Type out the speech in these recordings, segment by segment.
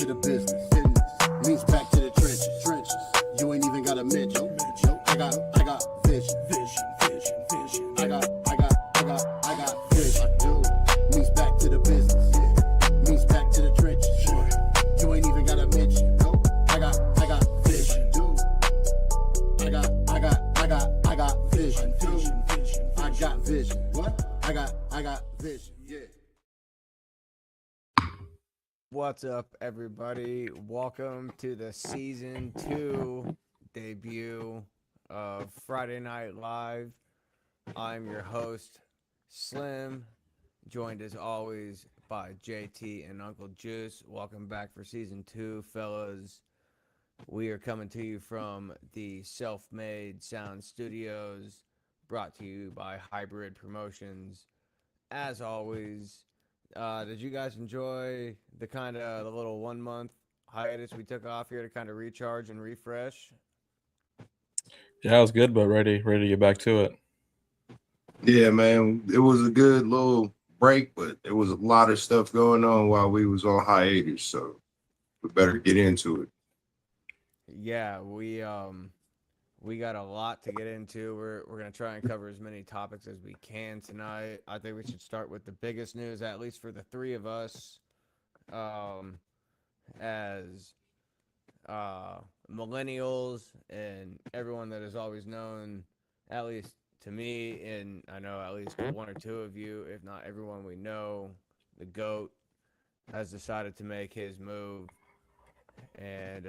to the business. Means back to the trenches. You ain't even got a mention. I got vision. I got vision. Means back to the business. Means back to the trenches. You ain't even got a mention. I got vision. I got vision. I got vision. What? I got vision. Yeah. What's up, everybody? Welcome to the season 2 debut of Friday Night Live. I'm your host, Slim, joined as always by JT and Uncle Juice. Welcome back for season 2, fellas. We are coming to you from the Self-Made Sound Studios, brought to you by Hybrid Promotions. As always, did you guys enjoy the little 1 month hiatus we took off here to kind of recharge and refresh? Yeah, it was good, but ready to get back to it. Yeah, man, it was a good little break, but there was a lot of stuff going on while we was on hiatus, so we better get into it. Yeah, we got a lot to get into. We're gonna try and cover as many topics as we can tonight. I think we should start with the biggest news, at least for the three of us, as millennials and everyone that has always known, at least to me, and I know at least one or two of you, if not everyone we know, the GOAT has decided to make his move and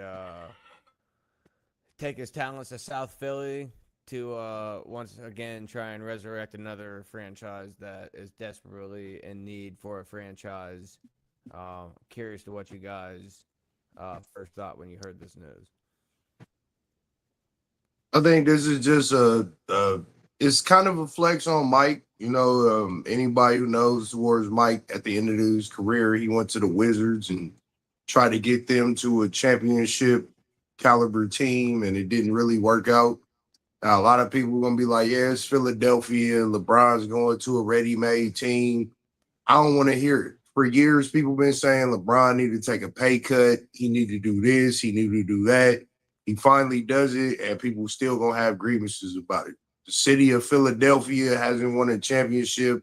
take his talents to South Philly to once again try and resurrect another franchise that is desperately in need for a franchise. Curious to what you guys first thought when you heard this news. I think this is just it's kind of a flex on Mike. You know, anybody who knows towards Mike at the end of his career, he went to the Wizards and tried to get them to a championship caliber team, and it didn't really work out. Now, a lot of people are going to be like, yeah, it's Philadelphia. LeBron's going to a ready-made team. I don't want to hear it. For years, people have been saying LeBron needed to take a pay cut. He needed to do this. He needed to do that. He finally does it, and people still going to have grievances about it. The city of Philadelphia hasn't won a championship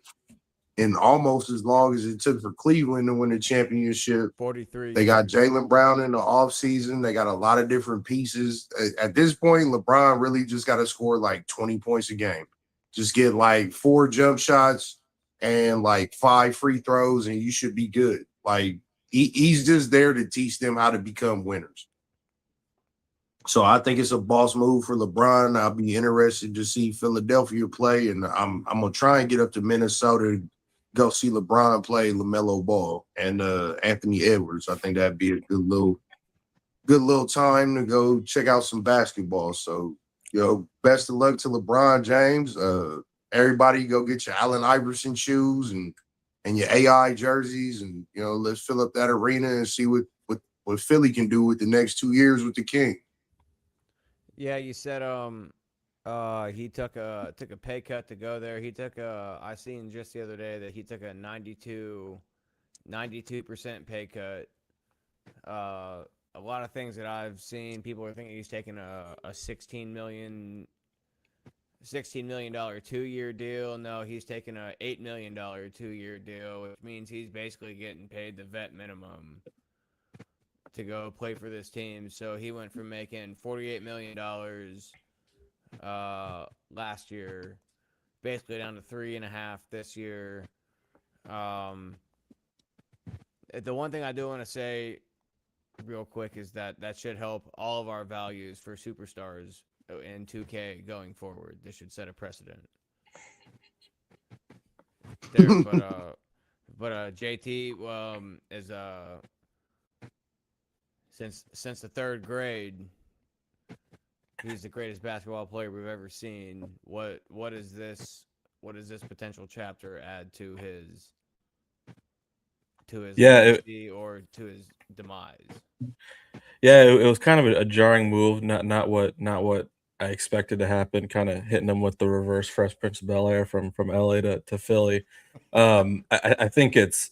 in almost as long as it took for Cleveland to win a championship. 43. They got Jaylen Brown in the offseason. They got a lot of different pieces. At this point, LeBron really just got to score like 20 points a game. Just get like 4 jump shots and like 5 free throws, and you should be good. Like he's just there to teach them how to become winners. So I think it's a boss move for LeBron. I'll be interested to see Philadelphia play, and I'm gonna try and get up to Minnesota, go see LeBron play LaMelo Ball and Anthony Edwards. I think that'd be a good little time to go check out some basketball. So, best of luck to LeBron James. Everybody go get your Allen Iverson shoes and your AI jerseys, and let's fill up that arena and see what Philly can do with the next 2 years with the King. Yeah, you said he took a pay cut to go there. He took I seen just the other day that he took a 92% pay cut. A lot of things that I've seen, people are thinking he's taking a $16 million 2-year deal. No, he's taking a $8 million 2-year deal, which means he's basically getting paid the vet minimum to go play for this team. So he went from making $48 million last year, basically down to $3.5 this year. The one thing I do want to say real quick is that should help all of our values for superstars in 2K going forward. This should set a precedent. There, but JT is since the 3rd grade, he's the greatest basketball player we've ever seen. What is this potential chapter add to his legacy or to his demise? Yeah, it was kind of a jarring move. Not what I expected to happen. Kind of hitting him with the reverse Fresh Prince of Bel-Air from LA to Philly. I think it's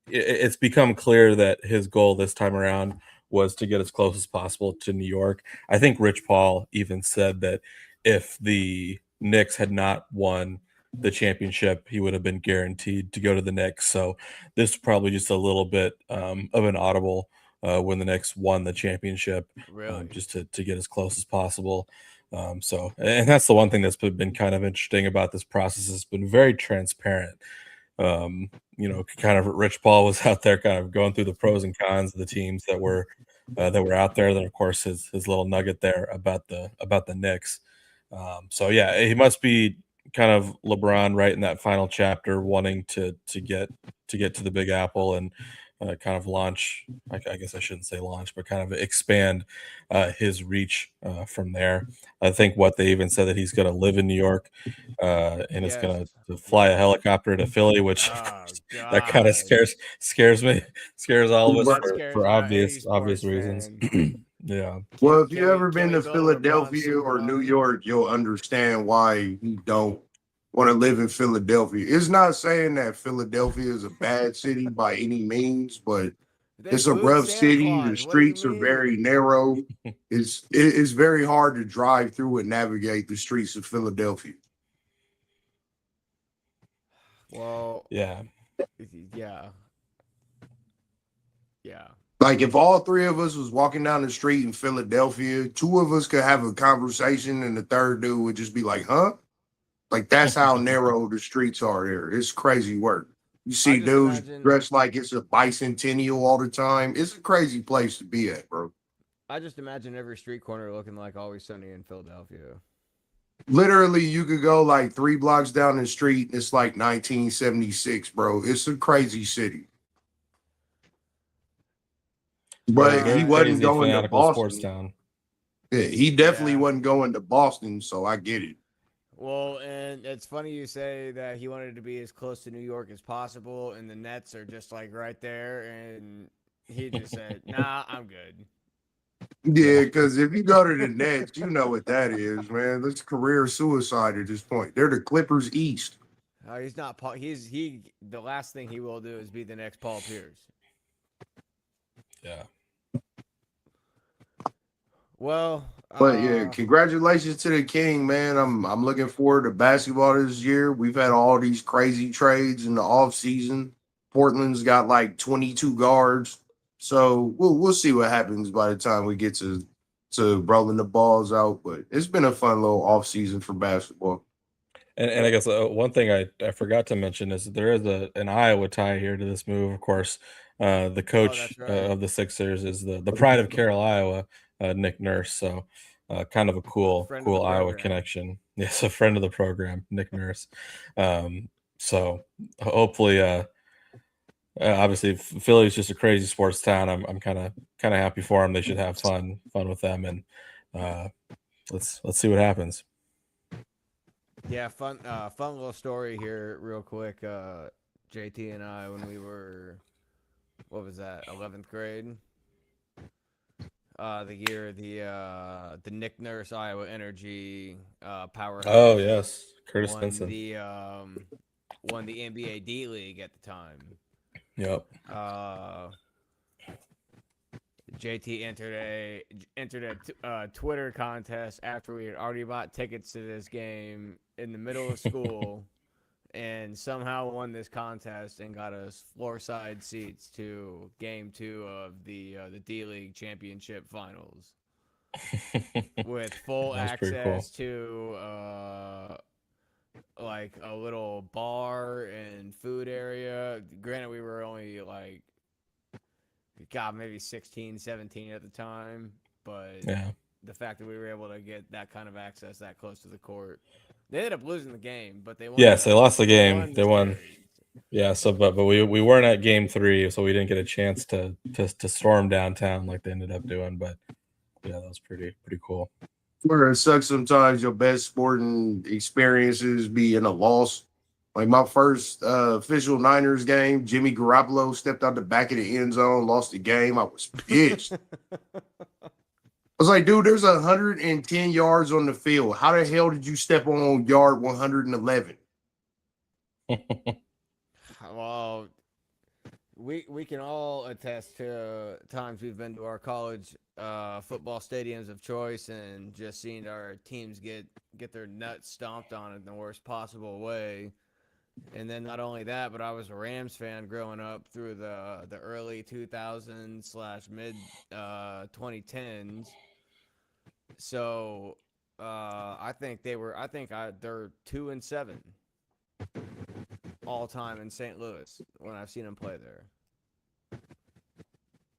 it's become clear that his goal this time around was to get as close as possible to New York. I think Rich Paul even said that if the Knicks had not won the championship, he would have been guaranteed to go to the Knicks. So this is probably just a little bit of an audible when the Knicks won the championship, Really? just to get as close as possible. So, and that's the one thing that's been kind of interesting about this process. It's been very transparent. Kind of Rich Paul was out there kind of going through the pros and cons of the teams that were out there. Then of course his little nugget there about the Knicks. So yeah, he must be kind of LeBron right in that final chapter, wanting to get to the Big Apple and kind of launch. I guess I shouldn't say launch, but kind of expand his reach from there. I think what they even said that he's going to live in New York and is Yes. going to fly a helicopter to Philly, which of Oh course, that kind of God. scares me, scares all of us That scares for any obvious sports reasons. fan. Yeah. Well, if Can you ever can been we to build a LeBron Philadelphia or New superhighway? York, you'll understand why you don't want to live in Philadelphia. It's not saying that Philadelphia is a bad city by any means, but They it's a booed rough Santa city. The Claus. What do you streets are very mean? narrow. It's very hard to drive through and navigate the streets of Philadelphia. Well, Yeah. yeah, yeah. Like if all three of us was walking down the street in Philadelphia, two of us could have a conversation and the third dude would just be like, huh? Like that's how narrow the streets are there. It's crazy work. You I see just dudes imagine. dressed like it's a bicentennial all the time. It's a crazy place to be at, bro. I just imagine every street corner looking like Always Sunny in Philadelphia. Literally, you could go like 3 blocks down the street. And it's like 1976, bro. It's a crazy city. Yeah, But he very wasn't crazy, going to fanatical sports Boston. town. Yeah, he definitely Yeah. wasn't going to Boston, so I get it. Well, and it's funny you say that he wanted to be as close to New York as possible, and the Nets are just like right there, and he just said, "Nah, I'm good." Yeah, because if you go to the Nets, you know what that is, man. That's career suicide at this point. They're the Clippers East. He's not Paul. He. The last thing he will do is be the next Paul Pierce. Yeah. Well, But yeah, congratulations to the King, man. I'm looking forward to basketball this year. We've had all these crazy trades in the off season. Portland's got like 22 guards. So we'll see what happens by the time we get to rolling the balls out. But it's been a fun little off season for basketball. And I guess one thing I forgot to mention is that there is an Iowa tie here to this move. Of course, the coach that's right. of the Sixers is the pride of Carroll, Iowa, Nick Nurse. So kind of a cool Friend of the Iowa program. connection. Yes, a friend of the program, Nick Nurse. So hopefully, obviously Philly's just a crazy sports town. I'm kind of happy for them. They should have fun with them, and let's see what happens. Yeah, fun little story here, real quick. JT and I, when we were, what was that, 11th grade? The year the Nick Nurse Iowa Energy powerhouse. Oh yes, Curtis won Vincent. Won the NBA D League at the time. Yep. JT entered a Twitter contest after we had already bought tickets to this game in the middle of school, and somehow won this contest and got us floor side seats to Game 2 of the D League Championship Finals, with full access to like a little bar and food area. Granted, we were only like, God, maybe 16, 17 at the time. But yeah, the fact that we were able to get that kind of access that close to the court. They ended up losing the game, but they won. Yes, they lost the game. They won. Series. Yeah, so but we weren't at game 3, so we didn't get a chance to storm downtown like they ended up doing. But yeah, that was pretty cool. Where it sucks sometimes your best sporting experiences be in a loss. Like my first official Niners game, Jimmy Garoppolo stepped out the back of the end zone, lost the game. I was pissed. I was like, dude, there's 110 yards on the field. How the hell did you step on yard 111? Well, we can all attest to times we've been to our college football stadiums of choice and just seen our teams get their nuts stomped on in the worst possible way. And then not only that, but I was a Rams fan growing up through the early 2000s slash mid 2010s. So I think they're 2-7 all time in St. Louis when I've seen them play there.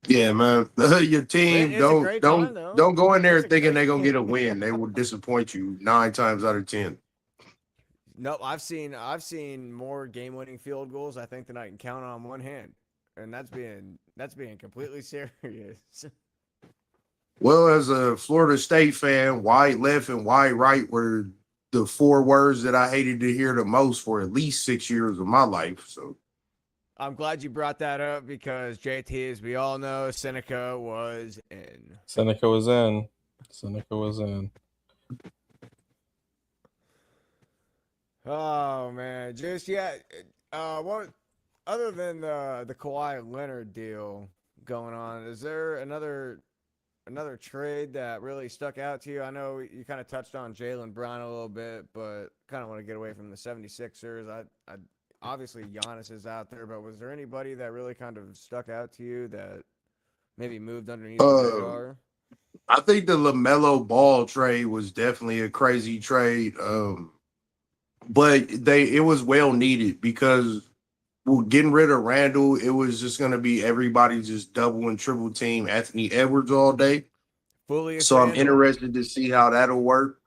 Yeah, man. Your team It's a great time, though. don't go in there It's a thinking great they're gonna game. get a win. They will disappoint you 9 times out of 10. Nope, I've seen more game-winning field goals I think than I can count on one hand, and that's being completely serious. Well, as a Florida State fan, wide left and wide right were the 4 words that I hated to hear the most for at least 6 years of my life. So I'm glad you brought that up because JT, as we all know, Seneca was in. Seneca was in. Oh man, just what other than the Kawhi Leonard deal going on, is there another trade that really stuck out to you? I know you kind of touched on Jaylen Brown a little bit, but kind of want to get away from the 76ers. I obviously Giannis is out there, but was there anybody that really kind of stuck out to you that maybe moved underneath the radar? I think the LaMelo Ball trade was definitely a crazy trade. But it was well needed because getting rid of Randall, it was just going to be everybody just double and triple team Anthony Edwards all day. So I'm interested to see how that'll work.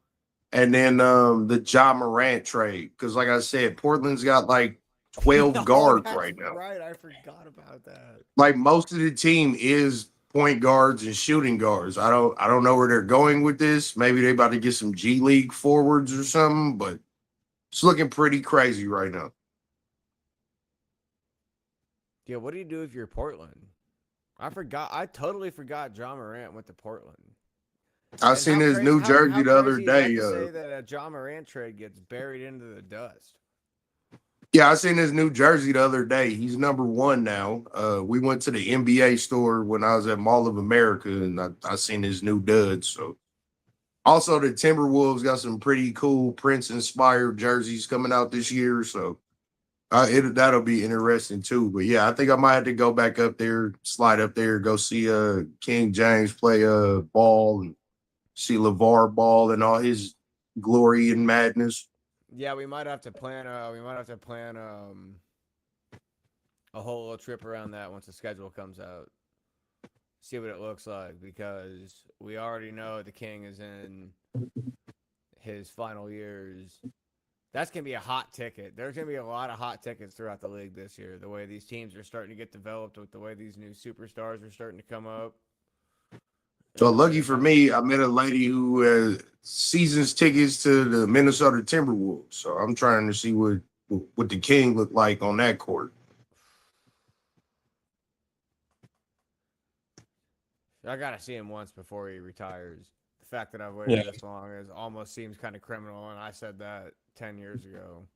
And then the Ja Morant trade, because like I said, Portland's got like 12 guards right now. Right, I forgot about that. Like most of the team is point guards and shooting guards. I don't know where they're going with this. Maybe they about to get some G League forwards or something, but it's looking pretty crazy right now. Yeah, what do you do if you're Portland? I totally forgot Ja Morant went to Portland. I seen his new jersey the other day. Say that a Ja Morant trade gets buried into the dust. Yeah, I seen his new jersey the other day. He's number 1 now. We went to the NBA store when I was at Mall of America, and I seen his new duds. So, also the Timberwolves got some pretty cool Prince-inspired jerseys coming out this year. So, that'll be interesting too. But yeah, I think I might have to go back up there, slide up there, go see King James play ball and see LeVar Ball and all his glory and madness. Yeah, we might have to plan a whole little trip around that once the schedule comes out. See what it looks like, because we already know the King is in his final years. That's going to be a hot ticket. There's going to be a lot of hot tickets throughout the league this year. The way these teams are starting to get developed, with the way these new superstars are starting to come up. So lucky for me, I met a lady who has seasons tickets to the Minnesota Timberwolves. So I'm trying to see what the King looked like on that court. I got to see him once before he retires. The fact that I've waited this long almost seems kind of criminal, and I said that 10 years ago.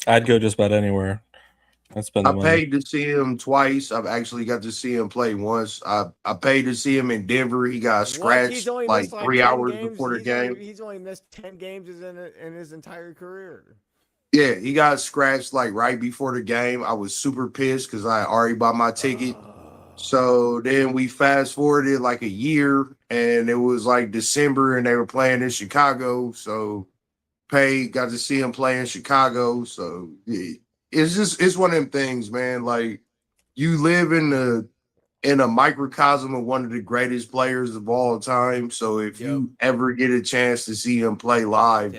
I'd go just about anywhere. I paid to see him twice. I've actually got to see him play once. I paid to see him in Denver. He got scratched like 3 hours before the game. He's only missed 10 games in his entire career. Yeah, he got scratched like right before the game. I was super pissed because I already bought my ticket. So then we fast forwarded like a year, and it was like December, and they were playing in Chicago. So got to see him play in Chicago. So it's one of them things, man. Like, you live in a microcosm of one of the greatest players of all time. So if you ever get a chance to see him play live,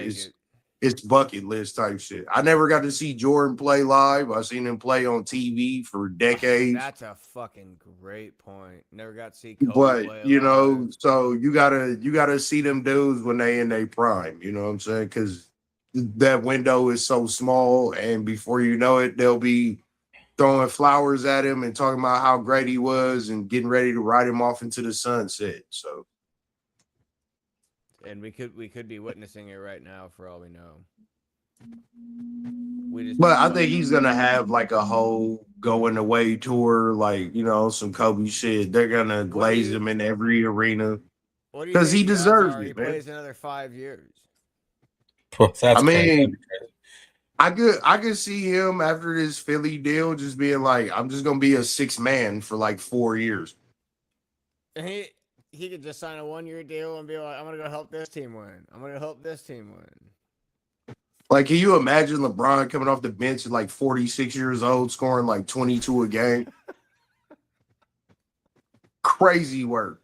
it's bucket list type shit. I never got to see Jordan play live. I seen him play on TV for decades. That's a fucking great point. Never got to see Kobe but play you know, live. So you gotta see them dudes when they in their prime. You know what I'm saying? Because that window is so small, and before you know it, they'll be throwing flowers at him and talking about how great he was and getting ready to ride him off into the sunset. So, and we could be witnessing it right now for all we know. But I think he's gonna have like a whole going away tour, like some Kobe shit. They're gonna glaze him in every arena What do you because think he the odds deserves are he it, man. plays another 5 years? That's I crazy. mean, I could see him after this Philly deal just being like, I'm just gonna be a 6-man for like 4 years. And he could just sign a 1-year deal and be like, I'm gonna go help this team win. I'm gonna help this team win. Like, can you imagine LeBron coming off the bench at like 46 years old, scoring like 22 a game? Crazy work.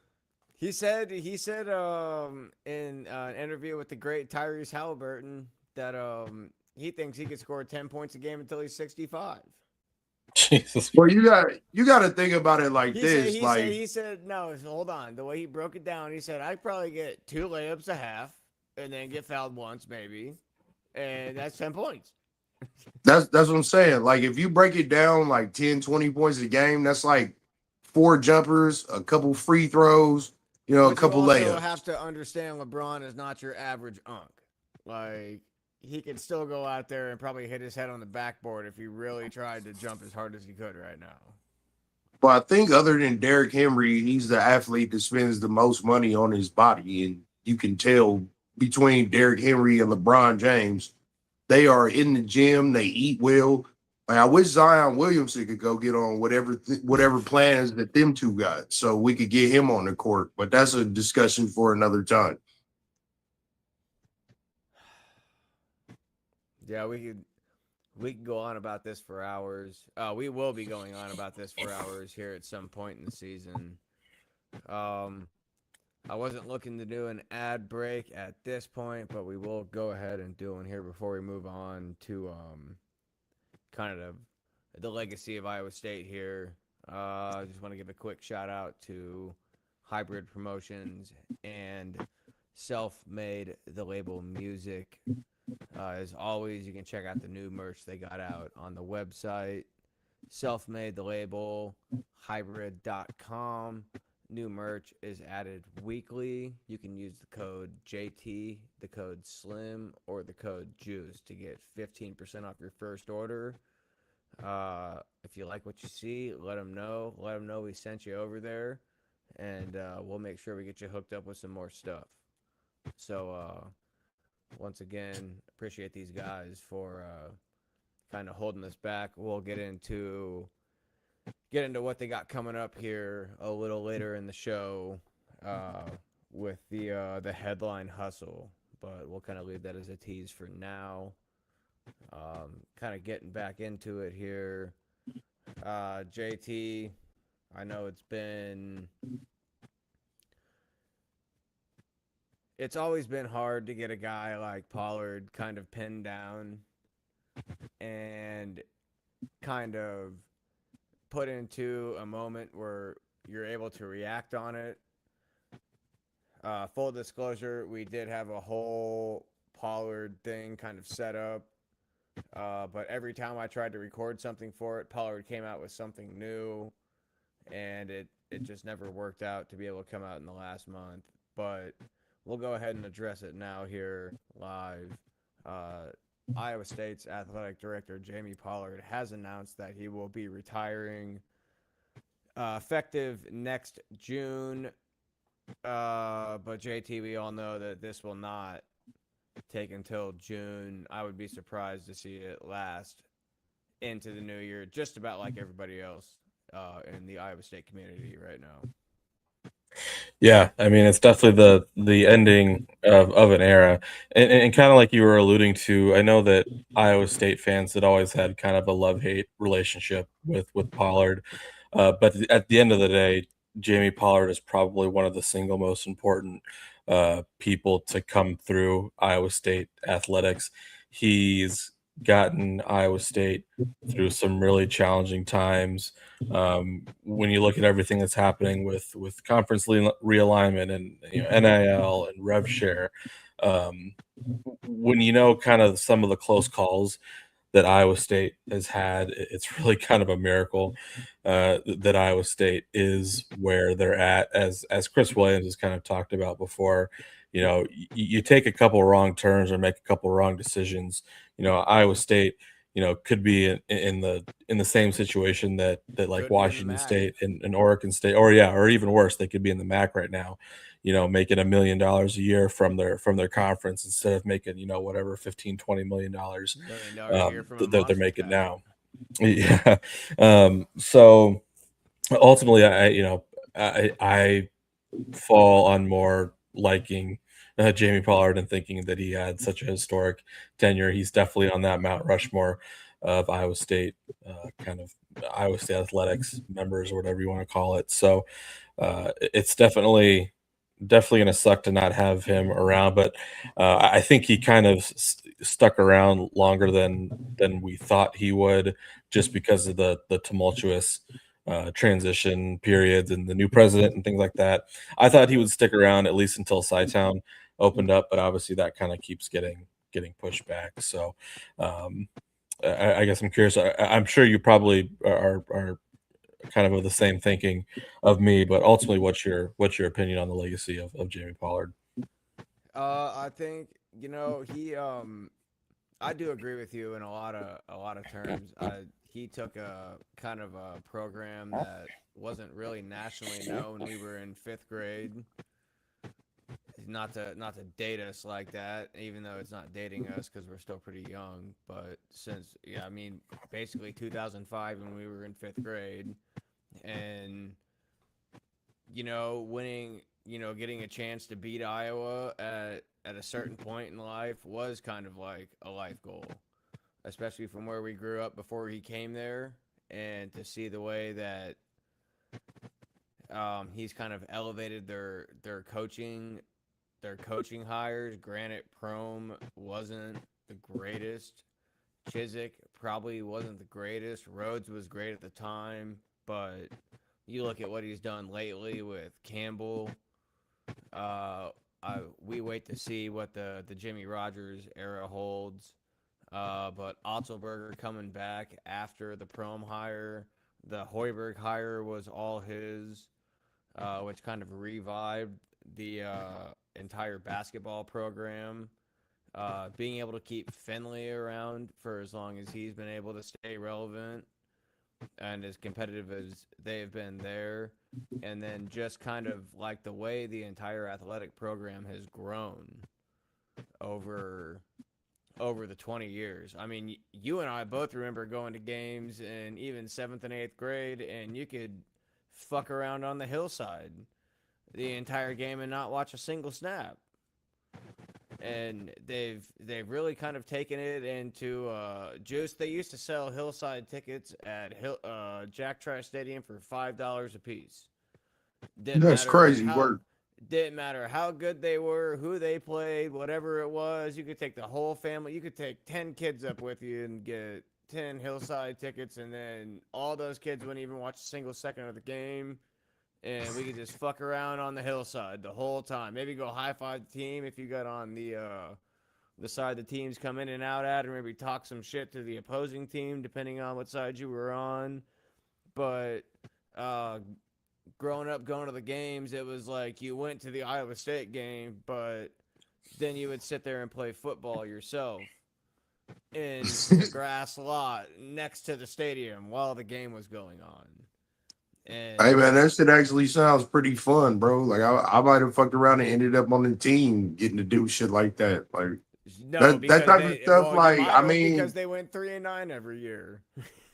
He said in an interview with the great Tyrese Halliburton that he thinks he could score 10 points a game until he's 65. Jesus. Well, you got to think about it like this. He said no, hold on. The way he broke it down, he said I'd probably get 2 layups a half and then get fouled once maybe. And that's 10 points. That's what I'm saying. Like, if you break it down like 10, 20 points a game, that's like 4 jumpers, a couple free throws, a couple layups. You layups. also have to understand LeBron is not your average unk. Like, he could still go out there and probably hit his head on the backboard if he really tried to jump as hard as he could right now. But I think other than Derrick Henry, he's the athlete that spends the most money on his body. And you can tell between Derrick Henry and LeBron James, they are in the gym, they eat well. Like, I wish Zion Williamson could go get on whatever plans that them two got so we could get him on the court. But that's a discussion for another time. Yeah, we could go on about this for hours. We will be going on about this for hours here at some point in the season. I wasn't looking to do an ad break at this point, but we will go ahead and do one here before we move on to kind of the legacy of Iowa State here. I just want to give a quick shout out to Hybrid Promotions and Self-Made the Label Music. As always, you can check out the new merch they got out on the website, Self-Made the Label, hybrid.com. New merch is added weekly. You can use the code JT, the code SLIM, or the code JUICE to get 15% off your first order. If you like what you see, let them know. Let them know we sent you over there, and we'll make sure we get you hooked up with some more stuff. So, once again, appreciate these guys for kind of holding us back. We'll get into what they got coming up here a little later in the show with the headline hustle, but we'll kind of leave that as a tease for now. Kind of getting back into it here. JT, I know it's always been hard to get a guy like Pollard kind of pinned down and kind of put into a moment where you're able to react on it. Full disclosure, we did have a whole Pollard thing kind of set up, but every time I tried to record something for it, Pollard came out with something new, and it just never worked out to be able to come out in the last month. But we'll go ahead and address it now here live. Iowa State's athletic director, Jamie Pollard, has announced that he will be retiring effective next June. But JT, we all know that this will not take until June. I would be surprised to see it last into the new year, just about like everybody else in the Iowa State community right now. Yeah, I mean, it's definitely the ending of an era, and kind of like you were alluding to. I know that Iowa State fans had always had kind of a love-hate relationship with Pollard, but at the end of the day, Jamie Pollard is probably one of the single most important people to come through Iowa State athletics. He's gotten Iowa State through some really challenging times. When you look at everything that's happening with conference realignment and NIL and rev share, when you know kind of some of the close calls that Iowa State has had, it's really kind of a miracle that Iowa State is where they're at. As Chris Williams has kind of talked about before, you take a couple wrong turns or make a couple wrong decisions. Iowa State, could be in the same situation that like Could be in the Washington MAC. State and Oregon State, or even worse, they could be in the MAC right now, making $1 million a year from their conference instead of making, whatever, 15-20 million dollars $1 million a year from a that they're monster making pack. now. Yeah. So ultimately, I fall on more liking Jamie Pollard and thinking that he had such a historic tenure. He's definitely on that Mount Rushmore of Iowa State, kind of Iowa State athletics members or whatever you want to call it. So it's definitely going to suck to not have him around, but I think he kind of stuck around longer than we thought he would, just because of the tumultuous transition periods and the new president and things like that. I thought he would stick around at least until Town opened up, but obviously that kind of keeps getting pushed back. So I guess I'm curious. I'm sure you probably are kind of the same thinking of me, but ultimately, what's your opinion on the legacy of Jamie Pollard? I think he I do agree with you in a lot of terms. He took a kind of a program that wasn't really nationally known. We were in 5th grade. Not to date us like that, even though it's not dating us because we're still pretty young. But basically 2005 when we were in 5th grade, and winning, getting a chance to beat Iowa at a certain point in life was kind of like a life goal, especially from where we grew up before he came there, and to see the way that he's kind of elevated their coaching hires. Granted, Prome wasn't the greatest. Chiswick probably wasn't the greatest. Rhodes was great at the time, but you look at what he's done lately with Campbell. We wait to see what the Jimmy Rogers era holds. But Otzelberger coming back after the Prome hire. The Hoiberg hire was all his, which kind of revived the entire basketball program. Being able to keep Finley around for as long as he's been able to stay relevant and as competitive as they've been there. And then just kind of like the way the entire athletic program has grown over the 20 years. I mean, you and I both remember going to games in even 7th and 8th grade, and you could fuck around on the hillside the entire game and not watch a single snap. And they've really kind of taken it into juice. They used to sell hillside tickets at Jack Trice Stadium for $5 a piece. That's crazy work. Didn't matter how good they were, who they played, whatever it was. You could take the whole family. You could take 10 kids up with you and get 10 hillside tickets, and then all those kids wouldn't even watch a single second of the game. And we could just fuck around on the hillside the whole time. Maybe go high-five the team if you got on the side the teams come in and out at, or maybe talk some shit to the opposing team, depending on what side you were on. But growing up, going to the games, it was like you went to the Iowa State game, but then you would sit there and play football yourself in the grass lot next to the stadium while the game was going on. And Hey man, that shit actually sounds pretty fun, bro. Like I might have fucked around and ended up on the team getting to do shit like that. Like no, that type of stuff. Like I mean, because they went 3-9 every year.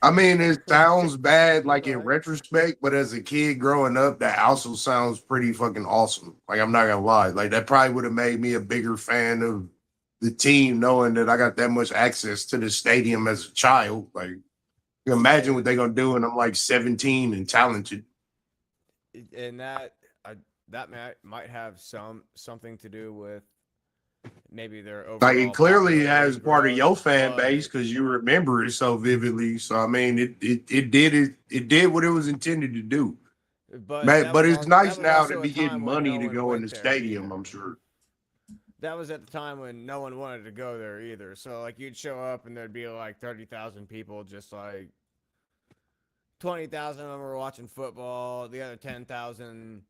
it sounds bad like in retrospect, but as a kid growing up, that also sounds pretty fucking awesome. Like I'm not gonna lie, like that probably would have made me a bigger fan of the team, knowing that I got that much access to the stadium as a child. Like, you can imagine what they're gonna do when I'm like 17 and talented. And that might have something to do with maybe their overall. Like it clearly has part of your growth, fan base because you remember it so vividly. So I mean, it did what it was intended to do. But it's nice now to be getting money to go in the stadium. I'm sure. That was at the time when no one wanted to go there either. So like you'd show up and there'd be like 30,000 people, just like 20,000 of them were watching football. The other 10,000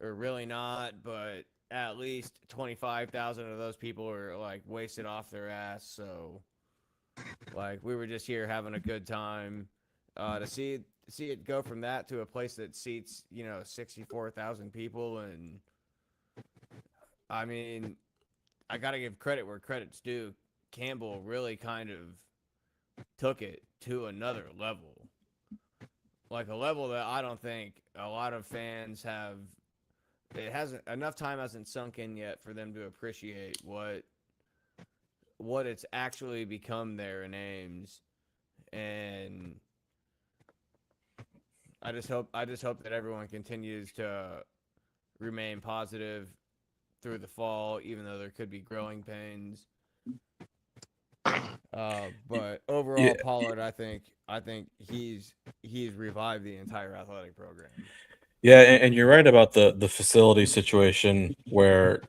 are really not, but at least 25,000 of those people are like wasted off their ass. So like we were just here having a good time. To see it go from that to a place that seats 64,000 people, and I mean I gotta give credit where credit's due. Campbell really kind of took it to another level, like a level that I don't think a lot of fans have. It hasn't enough time hasn't sunk in yet for them to appreciate what it's actually become there in Ames, and I just hope that everyone continues to remain positive through the fall, even though there could be growing pains. But overall, Yeah. Pollard, I think he's revived the entire athletic program. Yeah, and you're right about the facility situation where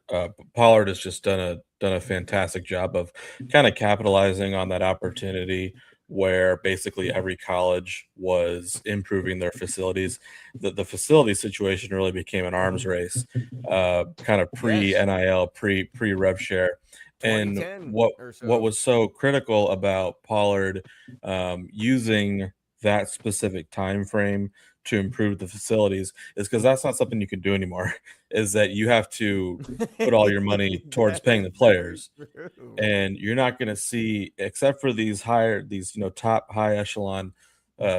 Pollard has just done a fantastic job of kind of capitalizing on that opportunity where basically every college was improving their facilities. The facility situation really became an arms race, kind of pre Yes, NIL, pre rev share. And 2010 what or what so. was so critical about Pollard using that specific time frame to improve the facilities is because that's not something you can do anymore. Is that you have to put all your money towards That paying the is very players, true. and you're not going to see, except for these top high echelon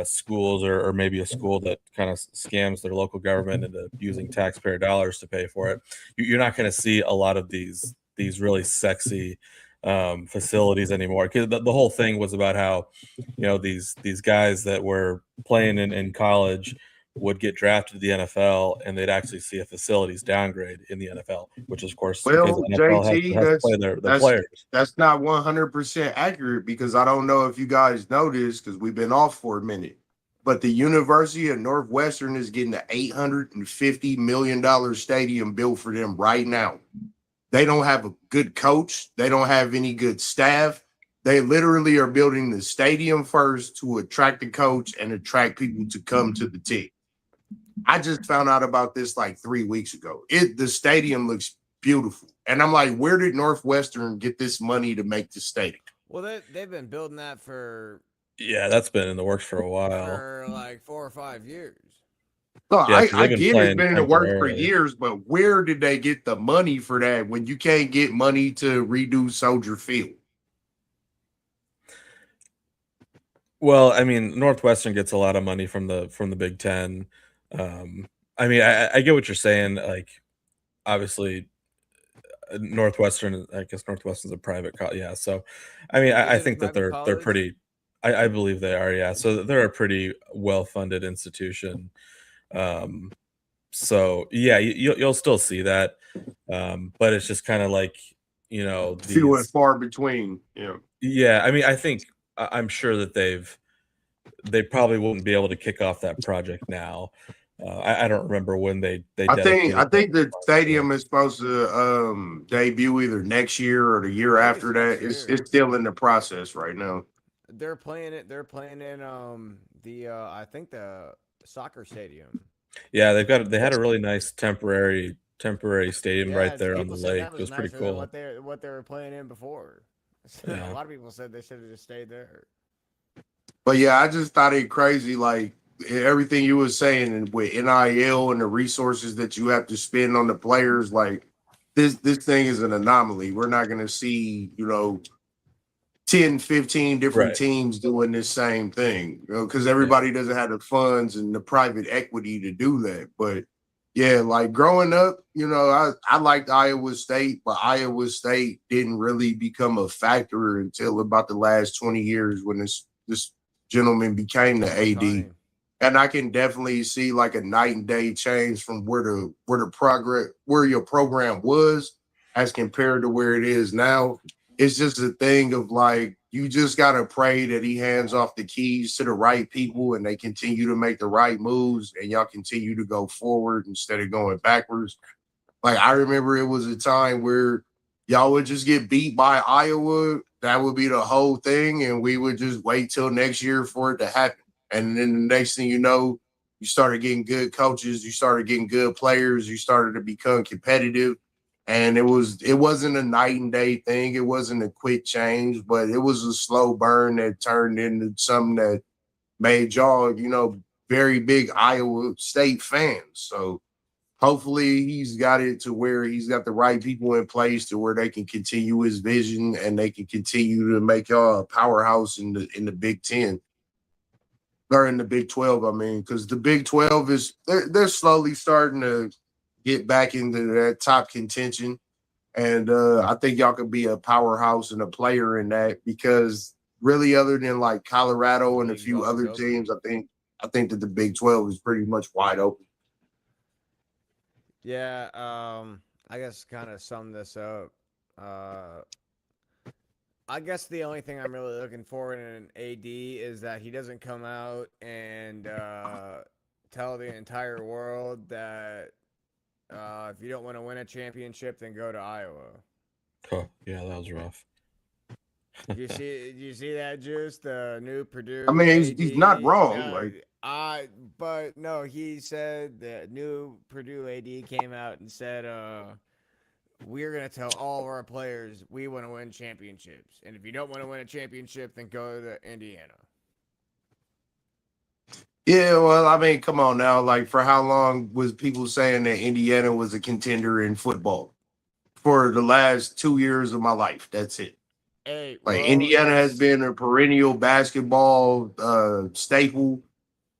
schools, or maybe a school that kind of scams their local government into using taxpayer dollars to pay for it. You're not going to see a lot of these really sexy facilities anymore, because the whole thing was about how these guys that were playing in college would get drafted to the NFL, and they'd actually see a facilities downgrade in the NFL, which is of course because Well, the NFL JT, has to play their players. that's not 100% accurate because I don't know if you guys know this because we've been off for a minute. But the University of Northwestern is getting an $850 million stadium built for them right now. They don't have a good coach. They don't have any good staff. They literally are building the stadium first to attract the coach and attract people to come to the team. I just found out about this like 3 weeks ago. The stadium looks beautiful. And I'm like, where did Northwestern get this money to make the stadium? Well, they've been building that Yeah, that's been in the works for a while. for like 4 or 5 years. So Yeah, because I they've been get it's playing been in the works for temporarily. years, but where did they get the money for that when you can't get money to redo Soldier Field? Well, I mean, Northwestern gets a lot of money from the Big Ten. I mean, I get what you're saying. Like, obviously, Northwestern. I guess Northwestern's a private college. Yeah, so I mean, Is I it a think that private they're college? pretty. I believe they are. Yeah, so they're a pretty well funded institution. Um, so yeah, you'll still see that, but it's just kind of like Few and these. far between. Yeah. Yeah, I mean, I'm sure that they probably wouldn't be able to kick off that project now. I don't remember when they I dedicated that think the funds to it. stadium is supposed to debut either next year or the year I think it's after next that. year. It's still in the process right now. They're playing it. They're playing in the I think the soccer stadium. Yeah, they had a really nice temporary stadium right Yeah, there on the people said lake. that It was was pretty nicer than cool. what they were playing in before. A Yeah. lot of people said they should have just stayed there. But yeah, I just thought it crazy, like everything you were saying, and with NIL and the resources that you have to spend on the players, like this thing is an anomaly. We're not gonna see, 10, 15 different Right. teams doing this same thing, because Yeah. everybody doesn't have the funds and the private equity to do that. But yeah, like growing up, I liked Iowa State, but Iowa State didn't really become a factor until about the last 20 years when this gentleman became the AD. Otani. And I can definitely see like a night and day change from where your program was as compared to where it is now. It's just a thing of like you just gotta pray that he hands off the keys to the right people and they continue to make the right moves and y'all continue to go forward instead of going backwards. Like I remember it was a time where y'all would just get beat by Iowa. That would be the whole thing, and we would just wait till next year for it to happen. And then the next thing you know, you started getting good coaches, you started getting good players, you started to become competitive. And it wasn't a night and day thing. It wasn't a quick change, but it was a slow burn that turned into something that made y'all, very big Iowa State fans. So hopefully he's got it to where he's got the right people in place to where they can continue his vision and they can continue to make y'all a powerhouse in the Big 10 or in the Big 12. I mean, because the Big 12 they're slowly starting to get back into that top contention. And I think y'all could be a powerhouse and a player in that, because really, other than like Colorado and a few other teams, I think that the Big 12 is pretty much wide open. Yeah, I guess kind of sum this up. I guess the only thing I'm really looking for in an AD is that he doesn't come out and tell the entire world that if you don't want to win a championship, then go to Iowa. Oh, yeah, that was rough. Did you see that, Juice? The new Purdue. I mean, AD? he's not wrong. But no, he said the new Purdue AD came out and said, we're going to tell all of our players we want to win championships. And if you don't want to win a championship, then go to Indiana. Yeah, well, I mean, come on now. Like, for how long was people saying that Indiana was a contender in football? For the last 2 years of my life. That's it. Hey, like, Indiana has been a perennial basketball staple.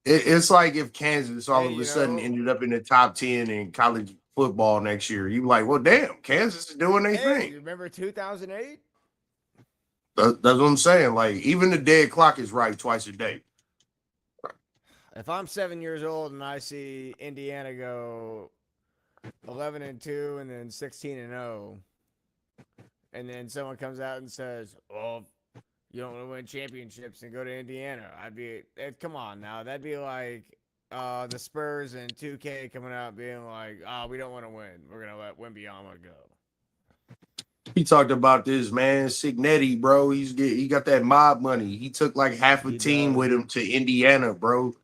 It's like if Kansas all of a sudden ended up in the top 10 in college football next year. You're like, well, damn, Kansas is doing their thing. You remember 2008? That's what I'm saying. Like, even the dead clock is right twice a day. If I'm 7 years old and I see Indiana go 11-2 and then 16-0, and then someone comes out and says, "Well, you don't want to win championships and go to Indiana," I'd be, come on now. That'd be like the Spurs and 2K coming out being like, "Oh, we don't want to win. We're gonna let Wembanyama go." He talked about this, man. Signetti, bro. He got that mob money. He took like half a team with him to Indiana, bro.